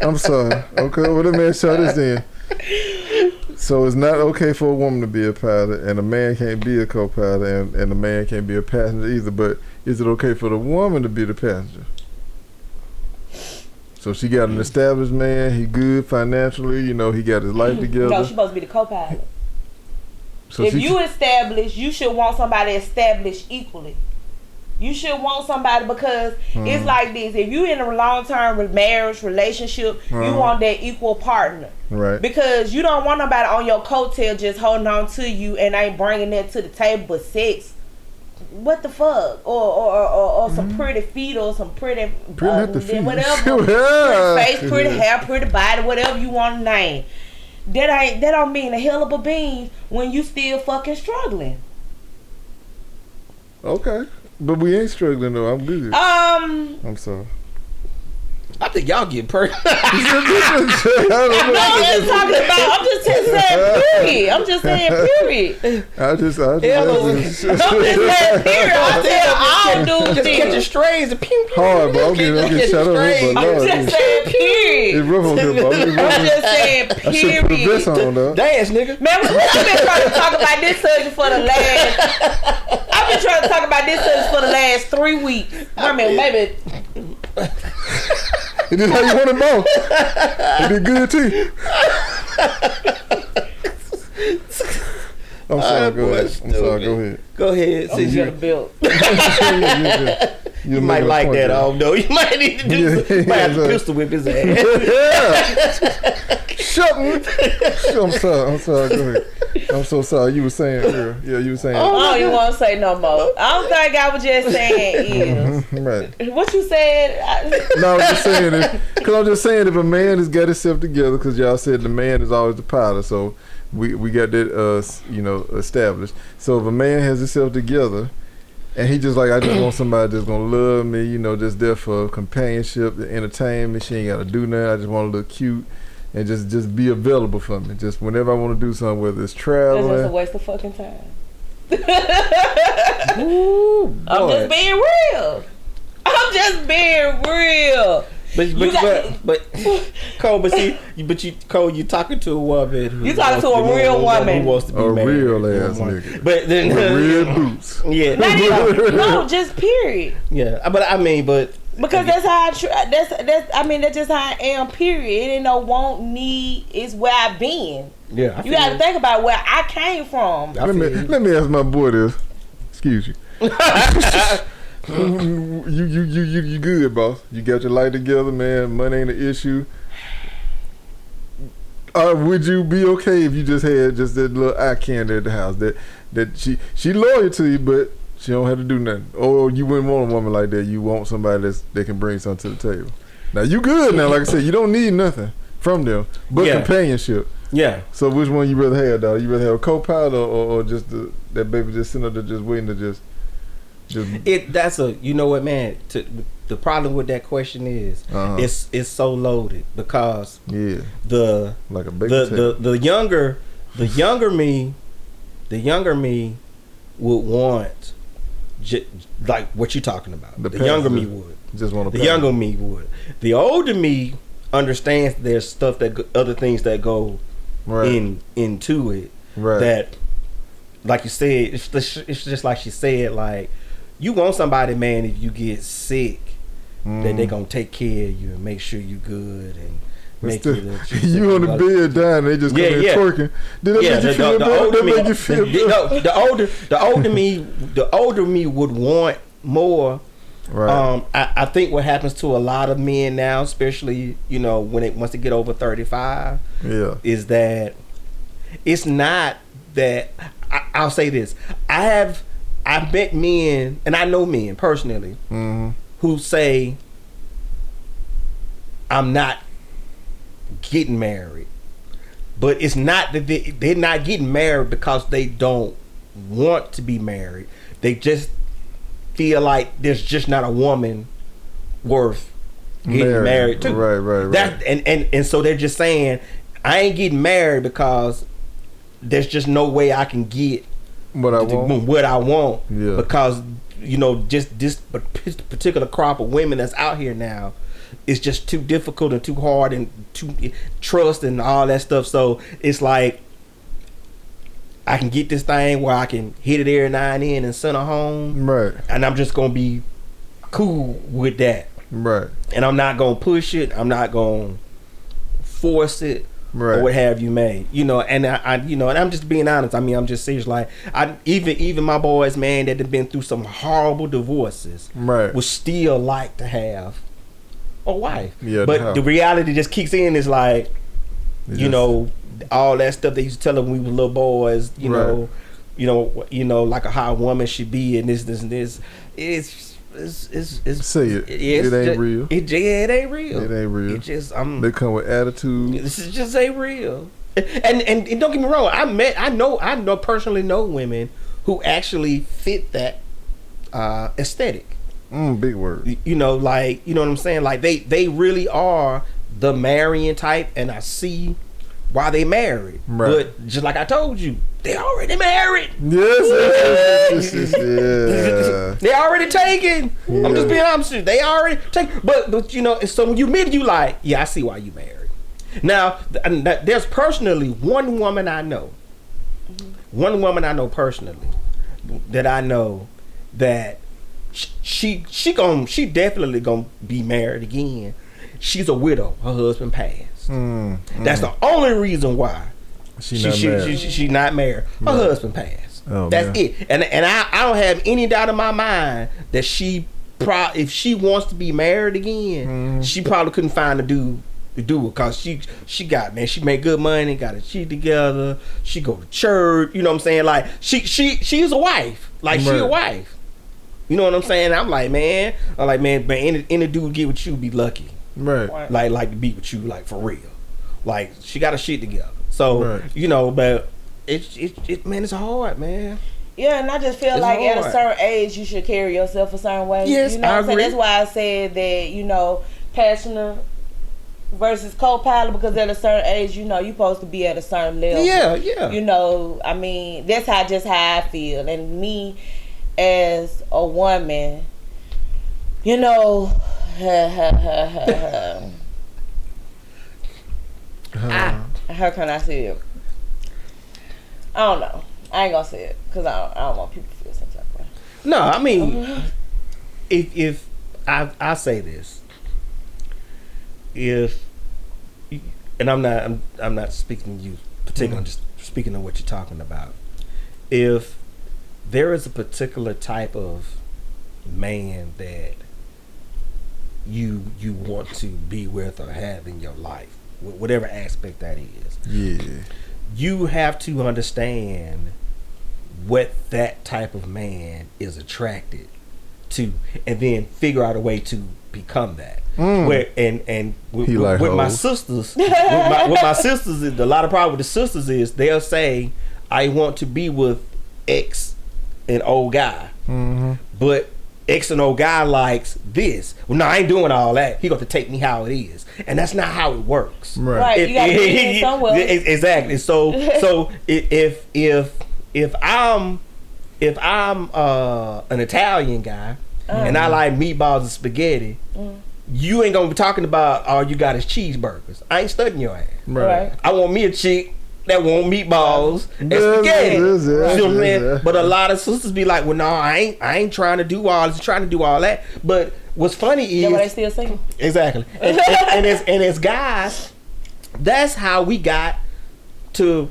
I'm sorry. Okay, well, let me ask y'all this then. So it's not okay for a woman to be a pilot, and a man can't be a co-pilot, and a man can't be a passenger either. But is it okay for the woman to be the passenger? So she got an established man. He good financially. You know, he got his life together. No, she's supposed to be the co-pilot. So if you established, you should want somebody established equally. You should want somebody because it's like this. If you in a long-term marriage relationship, you want that equal partner. Right. Because you don't want nobody on your coattail just holding on to you and ain't bringing that to the table but sex. What the fuck? Or some pretty feet or some pretty whatever. Pretty face, pretty hair, pretty body, whatever you want to name. That don't mean a hell of a bean when you still fucking struggling. Okay. But we ain't struggling though. I'm good. I'm sorry. I think y'all get perfect. I'm just saying period. I'm just saying period. I'm just saying period. I'm saying all dudes just catch the strays and pew pew. Hard, bro. I'm getting shut up. I'm just saying period. It's rough on here, bro. I'm just saying period. I should put a dress on though. Dance, nigga. Man, we've been trying to talk about this subject for the last. I've been trying to talk about this subject for the last 3 weeks. I mean, maybe. It is how you want it both. It be good too. I'm sorry, go ahead. Go ahead. Since you're built. You might like that, no. You might need to do might have to pistol whip his ass. Shut up. I'm sorry, go ahead. I'm so sorry. You were saying earlier. Yeah, you were saying. Oh, you want to say no more. I don't think I was just saying is. Right. What you said? No, I'm just saying if a man has got himself together, because y'all said the man is always the pilot, so we got that established. So if a man has himself together, and he just like, I just want somebody that's gonna love me, just there for companionship, to entertain me. She ain't gotta do nothing. I just want to look cute. And just be available for me. Just whenever I want to do something, whether it's traveling. That's just a waste of fucking time. Ooh, I'm just being real. But Cole, Cole, you talking to a woman. You talking to a real woman who wants to be a married. real ass nigga. But then with red boots. Yeah. No, just period. Yeah, because that's how that's just how I am. Period. It ain't no want, need. It's where I've been. Yeah, you got to think about where I came from. Let me ask my boy this. Excuse you. You good, boss? You got your life together, man. Money ain't an issue. Would you be okay if you just had just that little eye candy at the house? That she loyal to you, but she don't have to do nothing. Or you wouldn't want a woman like that. You want somebody that can bring something to the table. Now you good now. Like I said, you don't need nothing from them but companionship. Yeah. So which one you rather have, dog? You rather have a co-pilot or just that baby just sitting up there just waiting to just. You know what, man? The problem with that question is it's so loaded because the younger me would want like what you're talking about. The younger me would just want to. The younger me would. The older me understands there's stuff other things that go into it. Right. That, like you said, it's just like she said. Like you want somebody, man. If you get sick, that they gonna take care of you and make sure you good and. Make you on the bed dying, they just come in twerking. Did that make you feel better? That make you feel better? The older me would want more. Right. I think what happens to a lot of men now, especially once they get over 35, is that it's not that. I'll say this: I've met men, and I know men personally who say, "I'm not getting married," but it's not that they're not getting married because they don't want to be married. They just feel like there's just not a woman worth getting married to. Right. That and so they're just saying, I ain't getting married because there's just no way I can get what I want. Yeah. Because just this particular crop of women that's out here now, just too difficult and too hard and too trust and all that stuff. So it's like I can get this thing where I can hit it every now and then and send her home, right? And I'm just gonna be cool with that, right? And I'm not gonna push it. I'm not gonna force it. Right. Or what have you made, and I and I'm just being honest. I mean, I'm just serious. Like, I even my boys, man, that have been through some horrible divorces, right, would still like to have a wife. Yeah, but the reality just kicks in. Is like, all that stuff they used to tell us when we were little boys. You know, like a how a woman should be, and this and this. It's say it. It ain't real. It ain't real. It ain't real. It just they come with attitude. This is just ain't real. And don't get me wrong. I know personally know women who actually fit that aesthetic. Big word. You know what I'm saying? Like they really are the marrying type, and I see why they married. Right. But just like I told you, they already married. Yes. Yeah. They already taken. Yeah. I'm just being honest with you. They already taken. But so when you meet, you like, yeah, I see why you married. Now, there's personally one woman I know. One woman I know personally that I know that she definitely gonna be married again. She's a widow. Her husband passed. That's the only reason why she's not married. Her husband passed. That's it. And I don't have any doubt in my mind that if she wants to be married again, she probably couldn't find a dude to do it, because she made good money, got her shit together, she go to church, you know what I'm saying? Like she's a wife. Like she a wife. You know what I'm saying? I'm like, man, but any dude get with you be lucky. Right. Like to be with you, like for real. Like she got her shit together. So but it's hard, man. Yeah, and I just feel like hard. At a certain age you should carry yourself a certain way. Yes, you know what I'm saying? That's why I said that, passionate versus co-pilot, because at a certain age, you're supposed to be at a certain level. Yeah. I mean, that's how I feel. And me as a woman, how can I say it? I don't know. I ain't gonna say it because I don't want people to feel some type of way. No, I mean, if I say this, and I'm not speaking to you particularly, I'm just speaking of what you're talking about. If there is a particular type of man that you want to be with or have in your life, whatever aspect that is, you have to understand what that type of man is attracted to, and then figure out a way to become that. With my sisters, with my sisters, a lot of problem with the sisters is they'll say, I want to be with X, an old guy, but X and old guy likes this. Well, no, I ain't doing all that. He got to take me how it is, and that's not how it works. Right. You got to be somewhere. Exactly. So if I'm an Italian guy and I like meatballs and spaghetti, you ain't gonna be talking about all you got is cheeseburgers. I ain't studying your ass. Right. I want me a chick that want meatballs and spaghetti. You know what I'm saying? But a lot of sisters be like, well, no, I ain't trying to do all this, trying to do all that. But what's funny is, but they still single. Exactly. And as guys, that's how we got to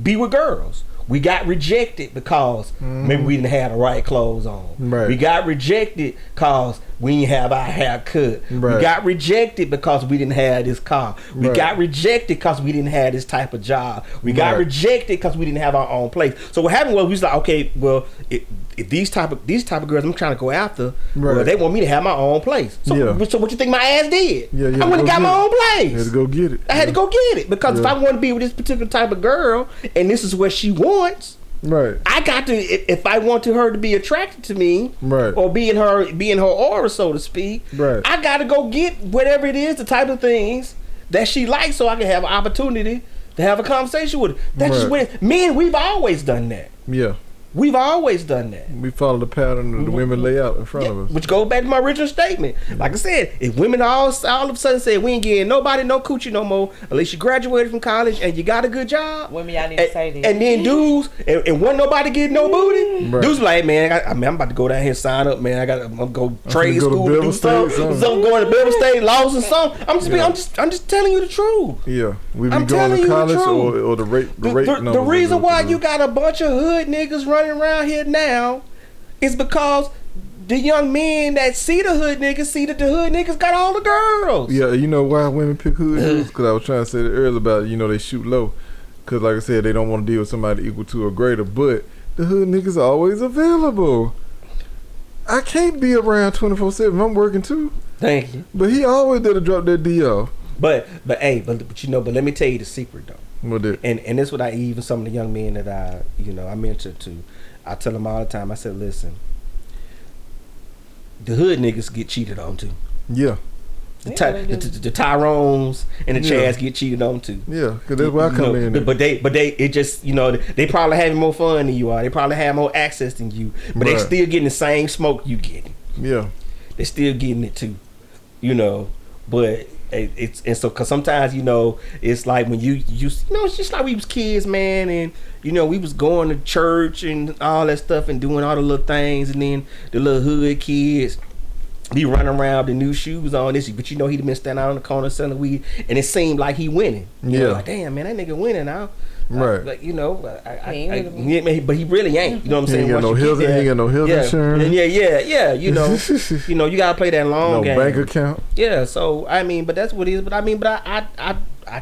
be with girls. We got rejected because maybe we didn't have the right clothes on. Right. We got rejected because we didn't have our hair cut. Right. We got rejected because we didn't have this car. We got rejected because we didn't have this type of job. We got rejected because we didn't have our own place. So what happened was we was like, okay, well, if these type of girls I'm trying to go after, well, they want me to have my own place. So what you think my ass did? I went and got my own place. You had to go get it. I had to go get it because if I want to be with this particular type of girl and this is what she wants, I got to, if I want her to be attracted to me, or be in her aura, so to speak, I got to go get whatever it is, the type of things that she likes, so I can have an opportunity to have a conversation with her. That's just what men, we've always done that. We've always done that. We follow the pattern of the women lay out in front of us. Which goes back to my original statement. Like I said, if women all of a sudden say we ain't getting nobody no coochie no more unless you graduated from college and you got a good job. Women, y'all need to say this. And then dudes, and wasn't nobody getting no booty. Right. Dudes like, man, I'm about to go down here and sign up, man. I'm gonna go trade school, do something. Going to Beverly State, Laws and something. I'm just telling you the truth. Yeah, we be going to college or the rate. The reason why you got a bunch of hood niggas running around here now is because the young men that see the hood niggas see that the hood niggas got all the girls. Yeah, you know why women pick hood niggas? Because I was trying to say that earlier about, they shoot low. Because like I said, they don't want to deal with somebody equal to or greater. But the hood niggas are always available. I can't be around 24/7. I'm working too. Thank you. But he always did a drop that D off. But let me tell you the secret though. What that? And this what I even some of the young men that I mentor to, I tell them all the time. I said, listen, the hood niggas get cheated on too. Yeah. The Tyrones and the Chads get cheated on too. Yeah, because that's where I come in. But they they probably having more fun than you are. They probably have more access than you. But they still getting the same smoke you getting. Yeah. They still getting it too. But because sometimes it's like when you it's just like we was kids, man, and we was going to church and all that stuff and doing all the little things, and then the little hood kids be running around with the new shoes on this, but he been standing out on the corner selling weed, and it seemed like he winning. Like, damn, man, that nigga winning now. Right. But he really ain't. You know what I'm saying? He ain't got no health insurance. Yeah. You gotta play that long game. No bank account. Yeah. So but that's what it is. But I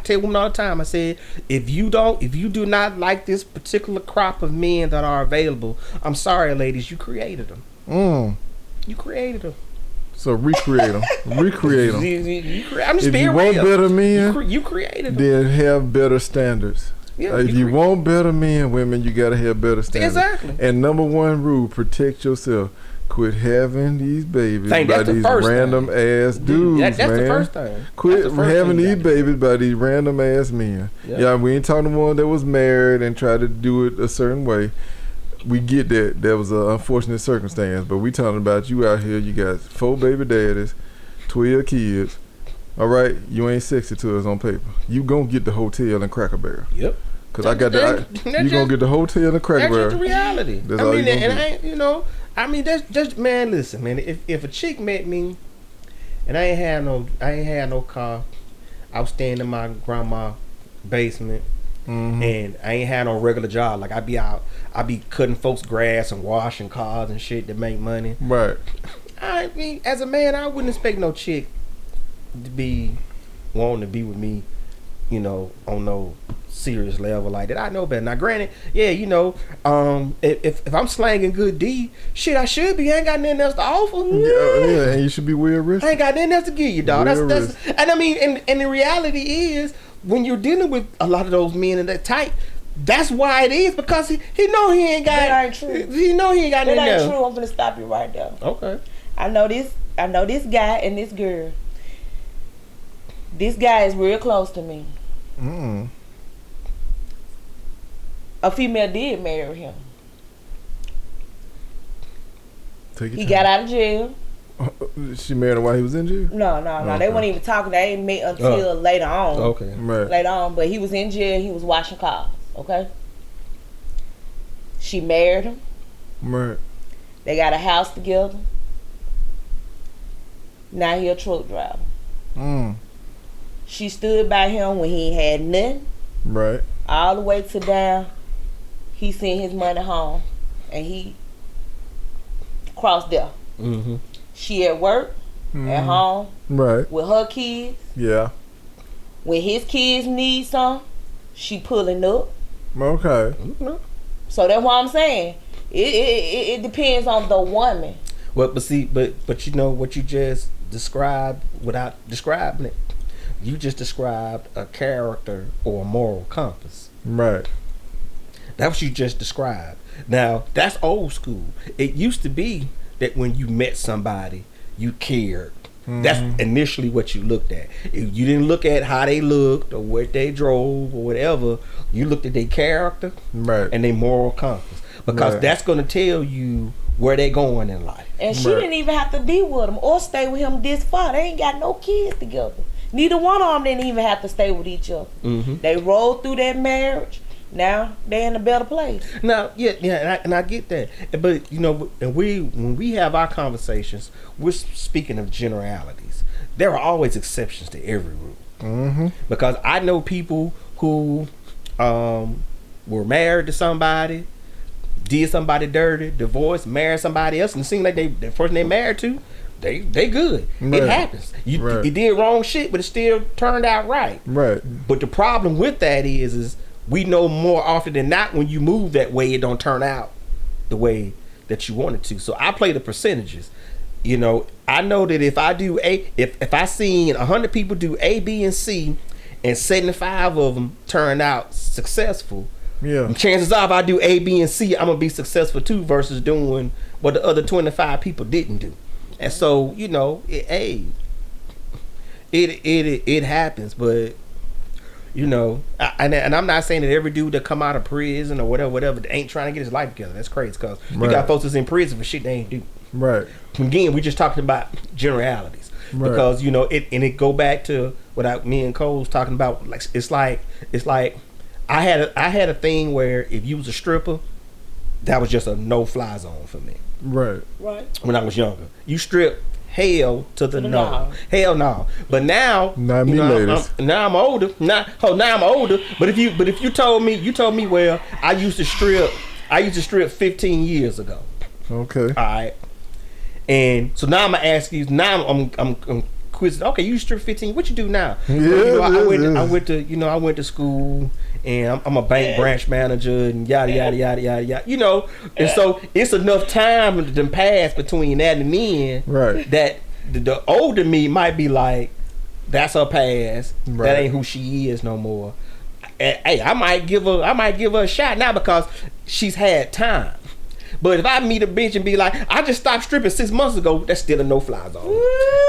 tell women all the time. I said, if you do not like this particular crop of men that are available, I'm sorry, ladies, you created them. You created them. So recreate them. Recreate them. I'm just if being you want real. Better men, you created them. Then have better standards. Yeah, if you want better men, women, you gotta have better standards. Exactly. And number one rule: protect yourself. Quit having these babies by these random ass dudes, that's man. The first thing. Quit having these babies by these random ass men. Yeah, we ain't talking to one that was married and tried to do it a certain way. We get that. That was an unfortunate circumstance, but we talking about you out here. You got 4 baby daddies, 12 kids. All right, you ain't sexy to us on paper. You gonna get the hotel and Cracker Barrel. Yep. Cause I got that. You gonna get the hotel and Cracker Barrel. That's just the reality. That's all you gonna get. That's just, man. Listen, man. If a chick met me, and I ain't had no car, I was staying in my grandma's basement. Mm-hmm. And I ain't had no regular job. Like I be cutting folks' grass and washing cars and shit to make money. Right. I mean, as a man, I wouldn't expect no chick to be wanting to be with me, on no serious level like that. I know better. Now, granted, if I'm slanging good D, shit, I should be. I ain't got nothing else to offer. Yeah, and you should be well rested. I ain't got nothing else to give you, dog. That's and I mean, and the reality is, when you're dealing with a lot of those men in that type, that's why it is, because he know he ain't got. That ain't true. He know he ain't got nothing else. That ain't true. I'm gonna stop you right there. Okay. I know this guy and this girl. This guy is real close to me. Mm. A female did marry him. He got out of jail. She married him while he was in jail? No. Okay. They weren't even talking. They ain't met until later on. Okay. Right. Later on, but he was in jail. He was washing cars. Okay. She married him. Right. They got a house together. Now he a truck driver. Mm. She stood by him when he ain't had nothing. Right. All the way to down. He sent his money home, and he crossed there. Mm-hmm. She at work, at home, right, with her kids. Yeah. When his kids need some, she pulling up. Okay. Mm-hmm. So that's what I'm saying. It depends on the woman. Well, but you know what you just described without describing it. You just described a character or a moral compass. Right. That's what you just described. Now, that's old school. It used to be that when you met somebody, you cared That's initially what you looked at. If you didn't look at how they looked or what they drove or whatever, you looked at their character and their moral compass, because that's going to tell you where they going in life. And she didn't even have to be with him or stay with him this far. They ain't got no kids together. Neither one of them didn't even have to stay with each other. They rolled through that marriage. Now they're in a better place. Now, and I get that, but you know, and when we have our conversations, we're speaking of generalities. There are always exceptions to every rule, because I know people who were married to somebody, did somebody dirty, divorced, married somebody else, and it seemed like the person they married to, they good. It happens. You did wrong shit, but it still turned out right. But the problem with that is we know more often than not when you move that way, it don't turn out the way that you want it to. So I play the percentages. You know, I know that if I do if I seen 100 people do A, B, and C, and 75 of them turn out successful, chances are if I do A, B, and C, I'm gonna be successful too, versus doing what the other 25 people didn't do. And so, you know, it happens, but you know, and I'm not saying that every dude that come out of prison or whatever ain't trying to get his life together. That's crazy, because you got folks that's in prison for shit they ain't do. Again, we just talking about generalities, because you know it go back to what me and Cole was talking about. Like it's like I had a thing where if you was a stripper, that was just a no-fly zone for me. When I was younger, you strip. Hell to the no. Hell no. But now, not me, ladies. Now I'm older. Now I'm older. But if you told me, well, I used to strip 15 years ago. Okay. All right. And so now I'm gonna ask you. Now I'm quizzing. Okay, you strip 15. What you do now? I went to school. And I'm a bank branch manager and yada yada yada yada yada. You know, and so it's enough time to pass between that and then that the older me might be like, that's her past. That ain't who she is no more. And, hey, I might give her a shot now because she's had time. But if I meet a bitch and be like, I just stopped stripping 6 months ago, that's still a no-fly zone.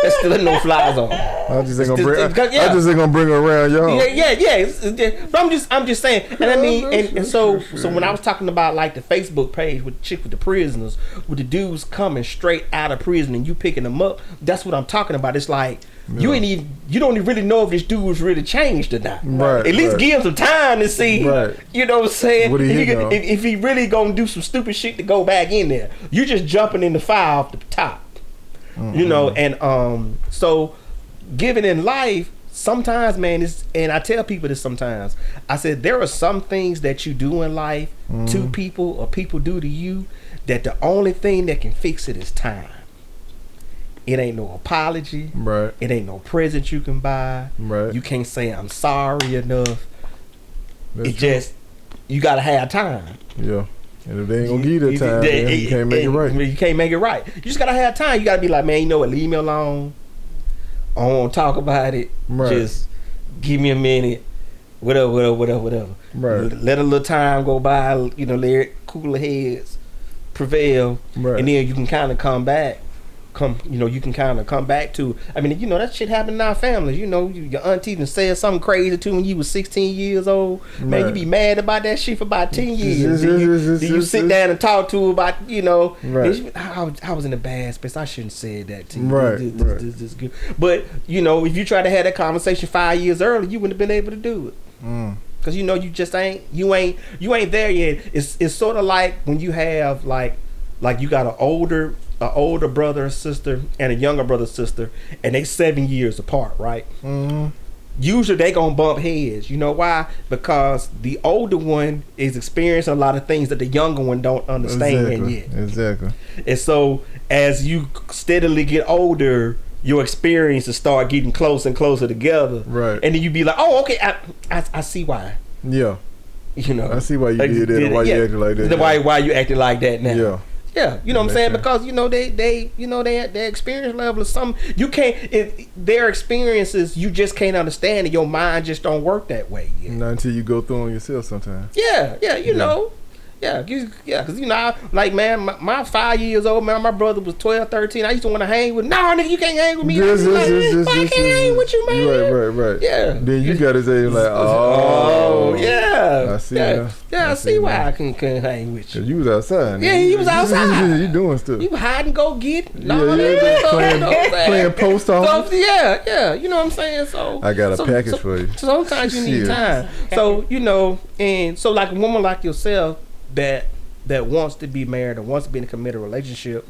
That's still a no-fly zone. I just ain't gonna bring her around, y'all. Yeah. But I'm just saying. And I mean, and so when I was talking about like the Facebook page with the chick with the prisoners, with the dudes coming straight out of prison and you picking them up, that's what I'm talking about. It's like you don't even really know if this dude was really changed or not. At least give him some time to see. You know what I'm saying? What if he really gonna do some stupid shit to go back in there, you just jumping in the fire off the top. You know, and so giving in life sometimes, man, and I tell people this sometimes. I said there are some things that you do in life to people or people do to you that the only thing that can fix it is time. It ain't no apology. It ain't no present you can buy. You can't say I'm sorry enough. Just you gotta have time. And if they ain't gonna give you the time, then you can't make it right. You can't make it right. You just gotta have time. You gotta be like, man, you know what? Leave me alone. I don't want to talk about it. Just give me a minute. Whatever. Let a little time go by. You know, let cooler heads prevail, and then you can kind of come back. You can kind of come back to. I mean, you know, that shit happened in our families. You know, your auntie even said something crazy to when you was 16 years old. Man, you be mad about that shit for about 10 years. Do you sit down and talk to her about, you know, I was in a bad space. I shouldn't say that to you. This is good. But, you know, if you try to have that conversation 5 years early, you wouldn't have been able to do it. Because, you know, you just ain't there yet. It's sort of like when you have like you got an older brother or sister and a younger brother or sister, and they 7 years apart, right? Usually they gonna bump heads. You know why? Because the older one is experiencing a lot of things that the younger one don't understand yet. Exactly. And so as you steadily get older, your experiences start getting closer and closer together. And then you be like, oh, okay, I see why. Yeah. You know, I see why you did that and why you acted like that. Why you acting like that now. Yeah, you know what I'm saying? Sense. Because, you know, their experience level is something you can't, their experiences, you just can't understand, and your mind just don't work that way yet. Not until you go through them yourself sometimes. You know. Yeah, because you know, like, man, my 5 years old, man, my brother was 12, 13. I used to want to hang with. No, nigga, you can't hang with me. I can't hang with you, man. Right. Yeah. Then you got his age like, oh, yeah. I see. Yeah, I see why I couldn't hang with you. You was outside. Yeah, he was outside. You doing stuff. You hide and go get. Playing post office. So, yeah. You know what I'm saying? So I got a package for you. So sometimes you need time. So you know, and so like a woman like yourself that wants to be married or wants to be in a committed relationship,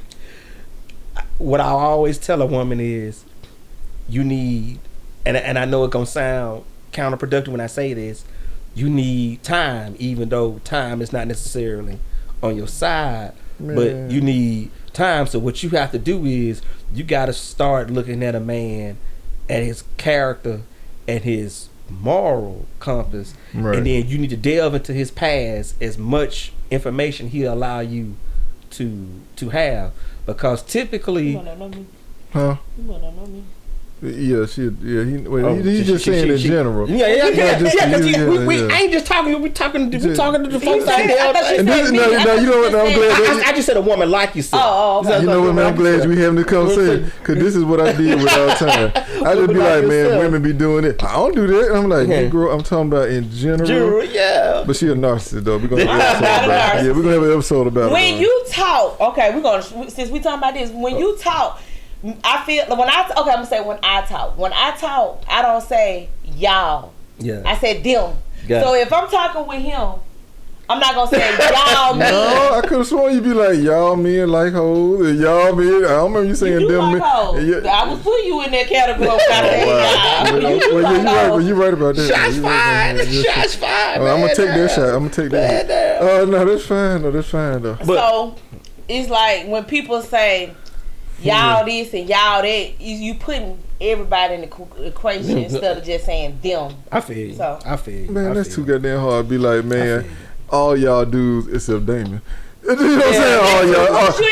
what I always tell a woman is, you need, and I know it's gonna sound counterproductive when I say this, you need time, even though time is not necessarily on your side, but you need time. So what you have to do is you got to start looking at a man, at his character, and his moral compass, and then you need to delve into his past as much information he'll allow you to have, because typically, You wanna know me? Huh? You wanna know me? Yeah, he's just saying in general. Yeah. I ain't just talking. We talking to the folks out there. No, you know what? I'm glad. I just said a woman like yourself. Okay. You know what, man? I'm glad we having this conversation, because this is what I deal with all the time. I just be like, man, women be doing it. I don't do that. I'm like, I'm talking about in general. Yeah. But she a narcissist though. We're gonna have an episode about it. When you talk, okay, since we talking about this, when you talk, I feel I'm gonna say when I talk. When I talk, I don't say y'all. Yeah. I said them. So if I'm talking with him, I'm not gonna say y'all men. No, I could have sworn you'd be like y'all men like hoes and y'all men. I don't remember you saying you them like men. Yeah. I was putting you in that category. You're right about that. Shots fired. I'm gonna take that shot. I'm gonna take that. Oh no, that's fine. No, that's fine though. So it's like when people say y'all this and y'all that, you putting everybody in the equation instead of just saying them. I feel you. So, I feel you. Man, that's too goddamn hard. Be like, man, all y'all dudes except Damon. You know what I'm saying?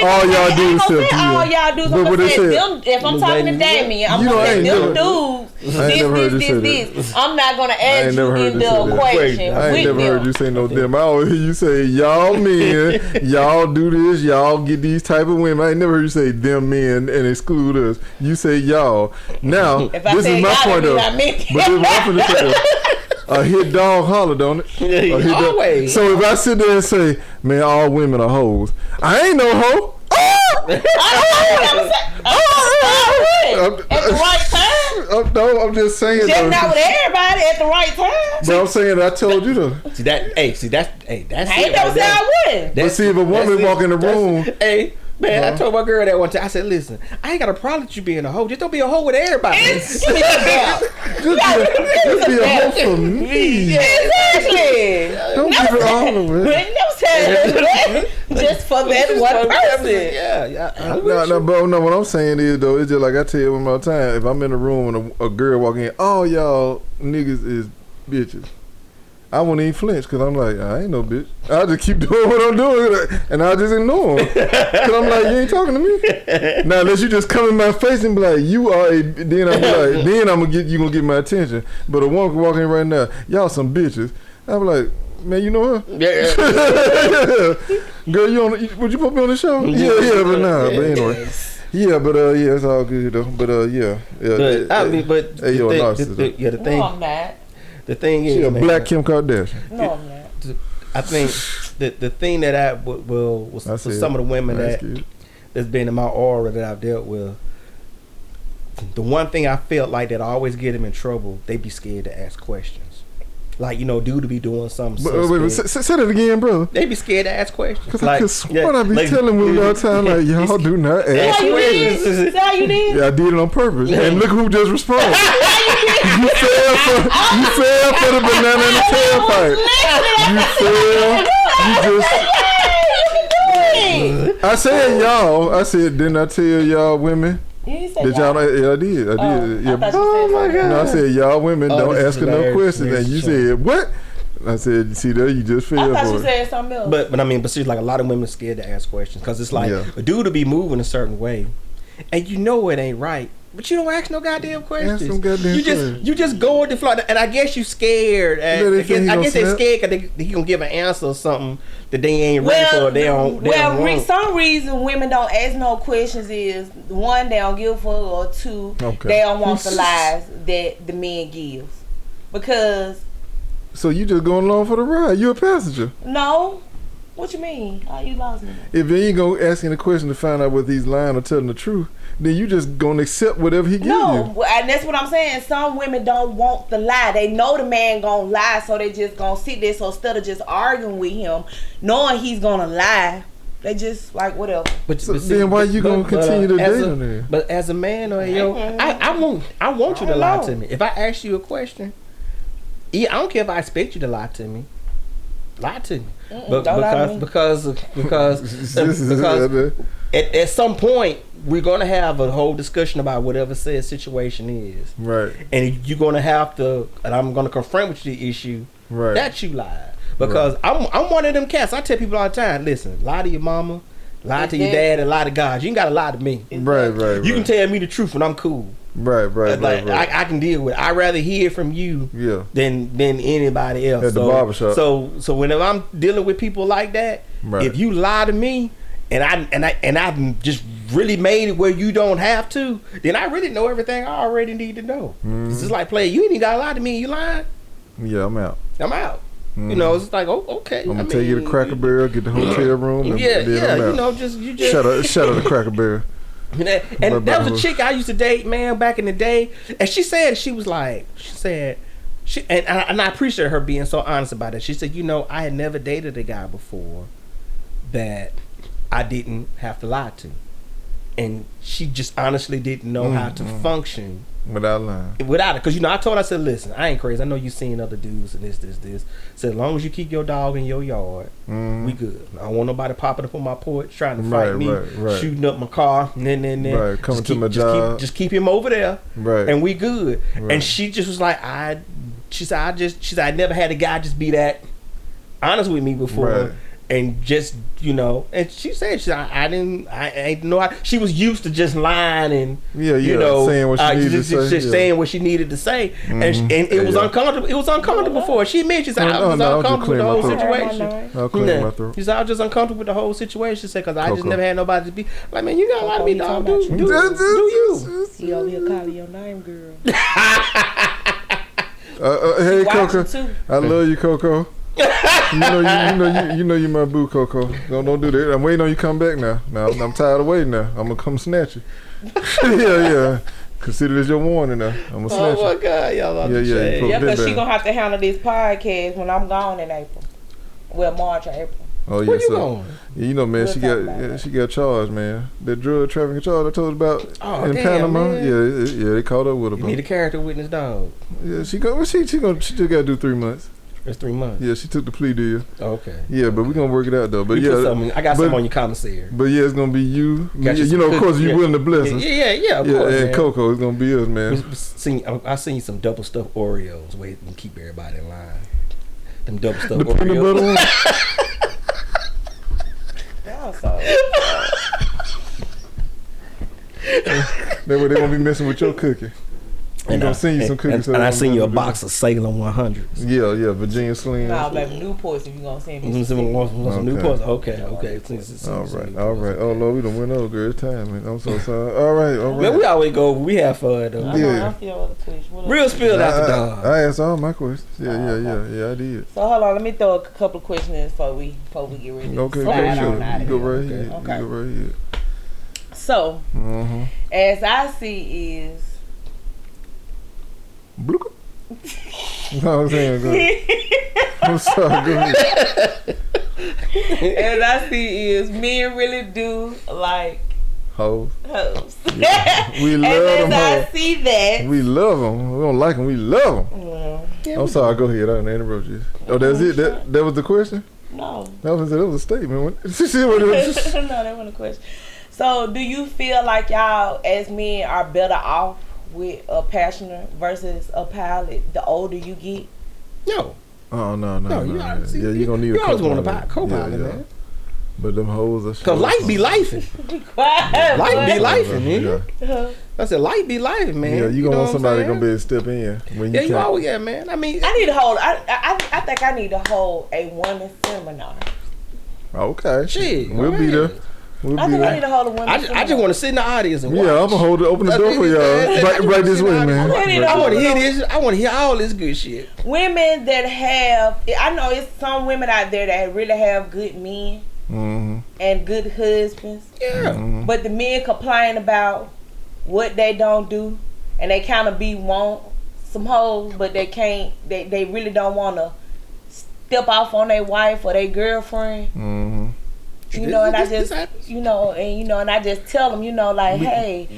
All y'all dudes except all y'all dudes. I'm gonna say them. If I'm talking to Damien, I'm gonna say them dudes. This. I'm not gonna add you in the equation. I ain't never heard you say no them. I always hear you say y'all men, y'all do this, y'all get these type of women. I ain't never heard you say them men and exclude us. You say y'all. Now, this is my point of. But this is what I'm finna say. A hit dog holler, don't it? Yeah, always. So if I sit there and say, man, all women are hoes, I ain't no hoe. At the right time? No, I'm just saying. Just not with everybody at the right time. But I'm saying I told you to. That's I ain't never said I wouldn't. But see, if a woman walk in the room. Man, I told my girl that one time. I said, listen, I ain't got a problem with you being a hoe. Just don't be a hoe with everybody. Just be a hoe for me. Exactly. Don't give it all away. Just for that one person. Yeah. Bro, no, what I'm saying is, though, it's just like I tell you one more time. If I'm in a room and a girl walk in, all y'all niggas is bitches. I won't even flinch, because I'm like, I ain't no bitch. I'll just keep doing what I'm doing, and I'll just ignore them. Because I'm like, you ain't talking to me. Now, unless you just come in my face and be like, you are a, then I'm like, then I'm you going to get my attention. But a woman can walk in right now, y'all some bitches. I'm like, man, you know her? Yeah. Girl, would you put me on the show? Yeah, but nah. But anyway. Yeah, but yeah, it's all good, though. But yeah. Hey, you're a narcissist. The thing. No, I'm not. The thing is, she a black Kim Kardashian. No, I'm not. I think the thing that I was for some of the women that's been in my aura that I've dealt with, the one thing I felt like that always get them in trouble, they be scared to ask questions. Like, dude to be doing something. Wait, say that again, bro. They be scared to ask questions. Because what I be telling women all the time, like, y'all do not ask questions. Is that how you did? Yeah, I did it on purpose. And look who just responded. You fell for the banana in the tailpipe. I said y'all. I said, didn't I tell y'all women? Did y'all? Yeah, I did. Yeah. Oh my God! No, I said y'all women don't ask her no questions, and you said what? I said, see there, you just fell for it. I thought you said something else. But seriously, like a lot of women scared to ask questions because it's like a dude to be moving a certain way, and it ain't right, But you don't ask no goddamn questions. Ask some goddamn questions. You just go with the flow, and I guess you scared. I guess they scared because he gonna give an answer or something that they ain't ready for. They don't. Some reason women don't ask no questions is one, they don't give a fuck, or two, they don't want the lies that the men gives. Because. So you just going along for the ride? You a passenger? No. What you mean? How you lost me? If you ain't gonna ask any question to find out whether he's lying or telling the truth, then you just gonna accept whatever he gives you. No, and that's what I'm saying. Some women don't want the lie. They know the man gonna lie, so they just gonna sit there. So instead of just arguing with him, knowing he's gonna lie, they just like whatever. But then why you gonna continue to date him then? But as a man, or I want you to lie to me. If I ask you a question, I don't care if I expect you to lie to me. Lie to me. Because at some point we're gonna have a whole discussion about whatever said situation is, right? And you're gonna have to, and I'm gonna confront with you the issue that you lied. Because I'm one of them cats. I tell people all the time, listen, lie to your mama, lie to your dad, and lie to God. You ain't gotta lie to me. Right. You can tell me the truth and I'm cool. Right. I can deal with it. I'd rather hear from you than anybody else. At the barbershop. So whenever I'm dealing with people like that, if you lie to me and I've just really made it where you don't have to, then I really know everything I already need to know. It's just like, play, you ain't gotta lie to me, you lying? Yeah, I'm out. You know, it's like, okay. I'm gonna take you to Cracker Barrel, get the hotel room, and then I'm out. You just shout out to Cracker Barrel. And that was a chick I used to date, man, back in the day. And she said, and I appreciate her being so honest about it. She said, I had never dated a guy before that I didn't have to lie to. And she just honestly didn't know how to function without lying. Without it. Because, I told her, I said, listen, I ain't crazy. I know you seen other dudes and this. Said, as long as you keep your dog in your yard, we good. I don't want nobody popping up on my porch trying to fight me, shooting up my car, and coming to my job. Just keep him over there, and we good. Right. And she just was like, she said, I never had a guy just be that honest with me before. Right. And just, and she said, I ain't know how. She was used to just lying and, saying what she needed to say. Just saying what she needed to say. And it was uncomfortable. It was uncomfortable before. She admitted, she said, I was uncomfortable with the whole situation. I'll clear my throat. She said, I was just uncomfortable with the whole situation. She said, because I just never had nobody to be like, man, you got a lot of me, dog. Do you? He over here calling your name, girl. Hey, Coco. I love you, Coco. you know you my boo, Coco. Don't do that. I'm waiting on you to come back now. I'm tired of waiting now. I'm gonna come snatch you. yeah. Consider this your warning now. I'm gonna snatch you. Oh my God, y'all on the shade. Yeah, because she gonna have to handle this podcast when I'm gone in April. Well, March or April. Oh yeah, where you going? Yeah, man, she got charged, man. That drug trafficking charge I told you about in Panama. Man. Yeah, they caught up with her. You need a character witness, dog. Yeah, she just gotta do 3 months. It's 3 months. Yeah, she took the plea deal. Okay. Yeah, but we're gonna work it out though. But I got something on your commissary. But yeah, it's gonna be you. Of course, you willing to bless us. Yeah, of course. And Coco, it's gonna be us, man. I seen you some double stuffed Oreos. Wait and keep everybody in line. Them double stuffed Oreos. That way they won't be messing with your cookie. I'm gonna send you some cookies. And I send you a box of Salem 100s. Yeah, Virginia Slim. Nah, baby, Newports if you gonna send me some Newports. Okay. All right. Oh Lord, we done went over, girl. It's time, man. I'm so sorry. All right. Man, we always go over. We have fun though. Yeah. I feel the question. Real spill out the dog. I asked all my questions. Yeah, I did. So hold on, let me throw a couple of questions before we get ready. Okay, sure. You go right here. You go right here. So, as I see is. No, I'm saying, go ahead. I'm sorry, go ahead. As I see is men really do like hoes. Yeah. We love them. I see that. We love them. We don't like them. We love them. Yeah. I'm sorry. Go ahead. I didn't interrupt you. Oh, that's it. That was the question. No. That was a statement. No, that wasn't a question. So, do you feel like y'all as men are better off with a passenger versus a pilot the older you get? No. Oh no. Yeah, you gonna need a co-pilot, man. But them hoes are. Cause life be lifing. Life be lifing, nigga. I said, life be life, man. Yeah, you gonna want somebody gonna be able to step in when you you always, man. I mean, I need to hold. I think I need to hold a women's seminar. Okay. Shit, we'll be there. I think I need to hold a women's seminar. I just want to sit in the audience and watch. Yeah, I'm gonna open the door for y'all right this way, man. I want to hear this. I want to hear all this good shit. Women that have, I know it's some women out there that really have good men and good husbands. Yeah. But the men complain about what they don't do, and they kind of want some hoes, but they can't. They really don't want to step off on their wife or their girlfriend. You know, and I just, and I just tell them, like, hey,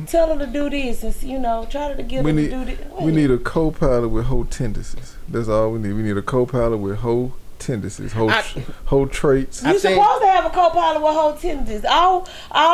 tell them to do this, and try to get them to do this. We need a co-pilot with hoe tendencies. That's all we need. We need a co-pilot with hoe tendencies, hoe traits. You supposed to have a co-pilot with hoe tendencies. All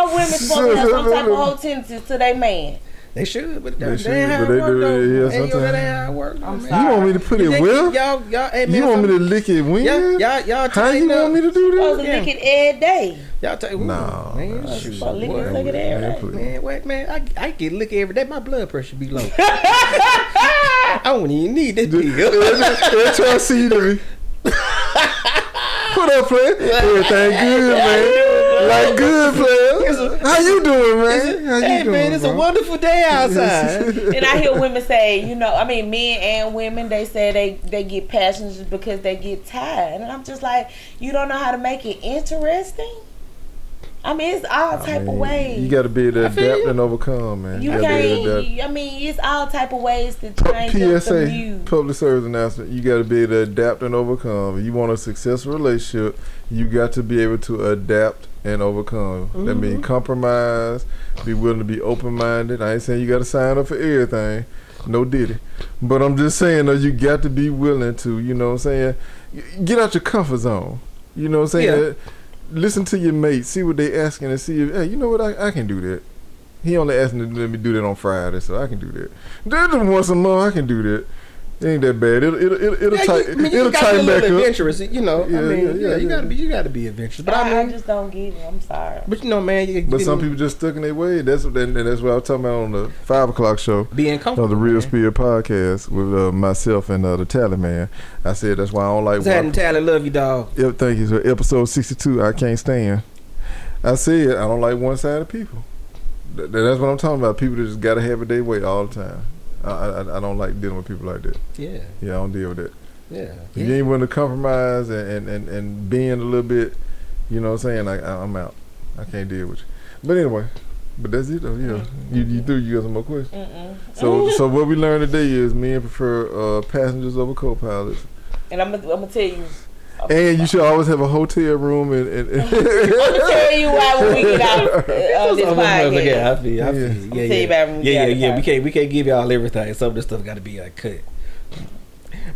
women supposed to have some type of hoe tendencies to their man. They should, but they ain't how it work, though. That ain't how it work. You want me to put it where? Y'all, hey, man, you want me to lick it when? Y'all how you want me to do that? Supposed to lick it every day. Y'all take no, man. Supposed to lick it every day. Man, wait, man. I get licked every day. My blood pressure be low. I don't even need this pill. Every time I see you, put up, player. Everything good, man. Like good, player. How you doing, man? Hey, man, it's a wonderful day outside. And I hear women say, men and women, they say they get passionate because they get tired. And I'm just like, you don't know how to make it interesting? I mean, it's all type of ways. You got to be able to adapt and overcome, man. You can't. It's all type of ways to change the view. Public service announcement. You got to be able to adapt and overcome. If you want a successful relationship, you got to be able to adapt and overcome. That means compromise. Be willing to be open-minded. I ain't saying you got to sign up for everything. No diddy. But I'm just saying, though, you got to be willing to. You know what I'm saying? Get out your comfort zone. You know what I'm saying? Yeah. Listen to your mates, see what they asking, and see if, hey, you know what, I can do that. He only asked me to let me do that on Friday, so I can do that. Then once a month, I can do that. It ain't that bad. It'll tighten back up. Adventurous, you gotta be adventurous. But I just don't get it. I'm sorry. But man, but some people just stuck in their way. That's what I was talking about on the 5 o'clock show. Being comfortable. The Real Spirit podcast with myself and the Talent Man. I said that's why I don't like. Talent, love you, dog. Thank you. So episode 62, I can't stand. I said I don't like one-sided people. That's what I'm talking about. People that just gotta have it their way all the time. I don't like dealing with people like that. Yeah, I don't deal with that. Yeah, if you ain't willing to compromise and bend a little bit, you know what I'm saying? I'm out. I can't deal with you. But anyway, that's it though. Yeah, you got some more questions. So what we learned today is men prefer passengers over co-pilots. And I'm gonna tell you. And you should always have a hotel room and I'm gonna tell you why when we get out this podcast. Yeah, I feel. Yeah. We can't give y'all everything. Some of this stuff got to be cut.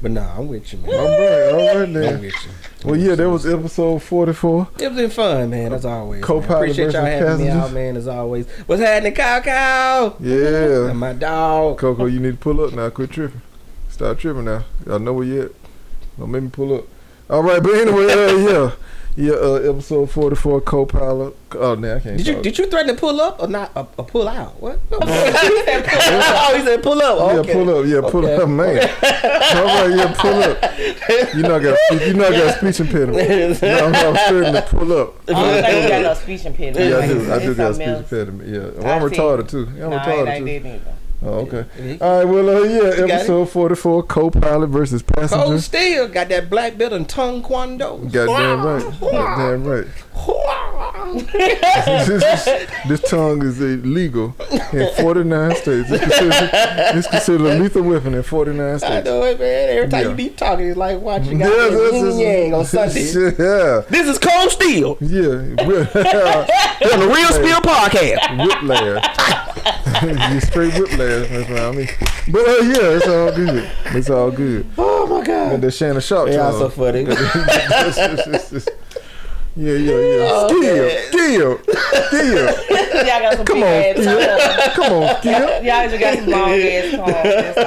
But nah, I'm with you, man. All right, then. I'm with you. Well, yeah, that was episode 44. It was been fun, man, as always. Co-pilot appreciate y'all having me out, man, as always. What's happening, Coco? Yeah. And my dog. Coco, you need to pull up now. Quit tripping. Stop tripping now. Y'all know where you at. Don't make me pull up. All right, but anyway, episode 44, co-pilot. Oh, now I can't. Did you threaten to pull up or not? Or pull out? What? He said pull up. Oh, okay. Pull up, man. All right, pull up. You know I got a speech impediment. I'm certain to pull up. I don't think you got no speech impediment. Yeah, I do got a speech impediment. Yeah, well, I'm retarded too. Neither. Oh, okay. All right, well, episode 44, co-pilot versus passenger. Cold Steel got that black belt and tongue quando. Goddamn right. This tongue is illegal in 49 states. It's considered a lethal weapon in 49 states. I know it, man. Every time you be talking, it's like watching yin yang on Sunday. Yeah. This is Cold Steel. Yeah. On the Real Spill podcast. Whiplash. You straight whiplash. That's what I mean. But it's all good. Oh my God. And the Shannon Sharp. Yeah, so funny. Yeah. Skill. Y'all got some Come on, Skill. Y'all just got some long ass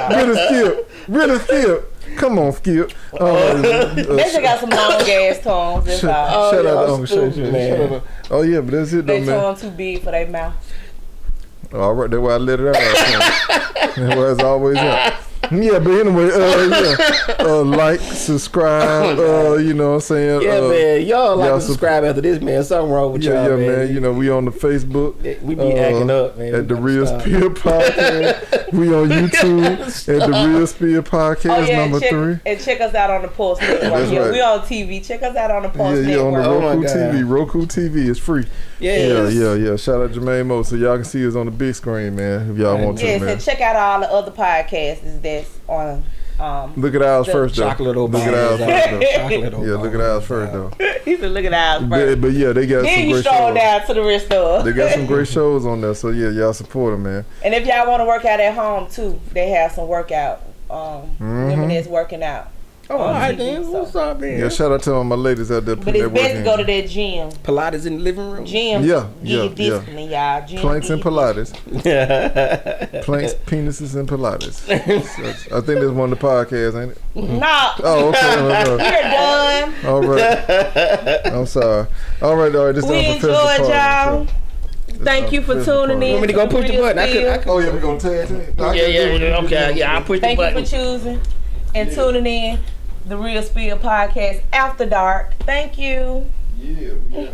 tongues. Really Skill. Come on, Skip. They just got some long ass tongues. That's all. Shut up, man. Oh yeah, but that's it though, man. They tongue too big for their mouth. All right, that's why I let it out. That's why it's always out. Yeah, but anyway, like, subscribe, you know what I'm saying? Yeah, man, y'all like and subscribe after this, man. Something wrong with y'all, man. Yeah, man, you know, we on the Facebook. We be acting up, man. At The Real Spill Podcast. We on YouTube at The Real Spill Podcast number 3. And check us out on the Pulse Network. Yeah, right. We on TV. Check us out on the Pulse Network. Yeah, on the Roku TV. Roku TV is free. Yes. Yeah. Shout out Jermaine Mo, so y'all can see us on the big screen, man, if y'all want to, man. Yes, and check out all the other podcasts that's on. Look at ours first, though. Chocolate Look at ours first, though. Yeah, look at ours first, though. He said, look at ours first. But yeah, they got then some great shows. Then you stroll down to the rest of them. They got some great shows on there, so yeah, y'all support them, man. And if y'all want to work out at home, too, they have some workout. Women that's working out. Oh, all right, then. What's up, man? Yeah, shout out to all my ladies out there. But it's best to go to that gym. Pilates in the living room? Gym. Yeah. Discipline, y'all. Gym. Planks and Pilates. Planks, penises, and Pilates. So, I think that's one of the podcasts, ain't it? No. Oh, okay. You're done. All right. I'm sorry. All right. This we enjoyed y'all. Thank you for tuning in. Want me to go push the button? I could. Oh, yeah, we're going to tag team? Yeah. Okay. Yeah, I'll push the button. Thank you for choosing and tuning in. The Real Spill Podcast After Dark. Thank you. Yeah.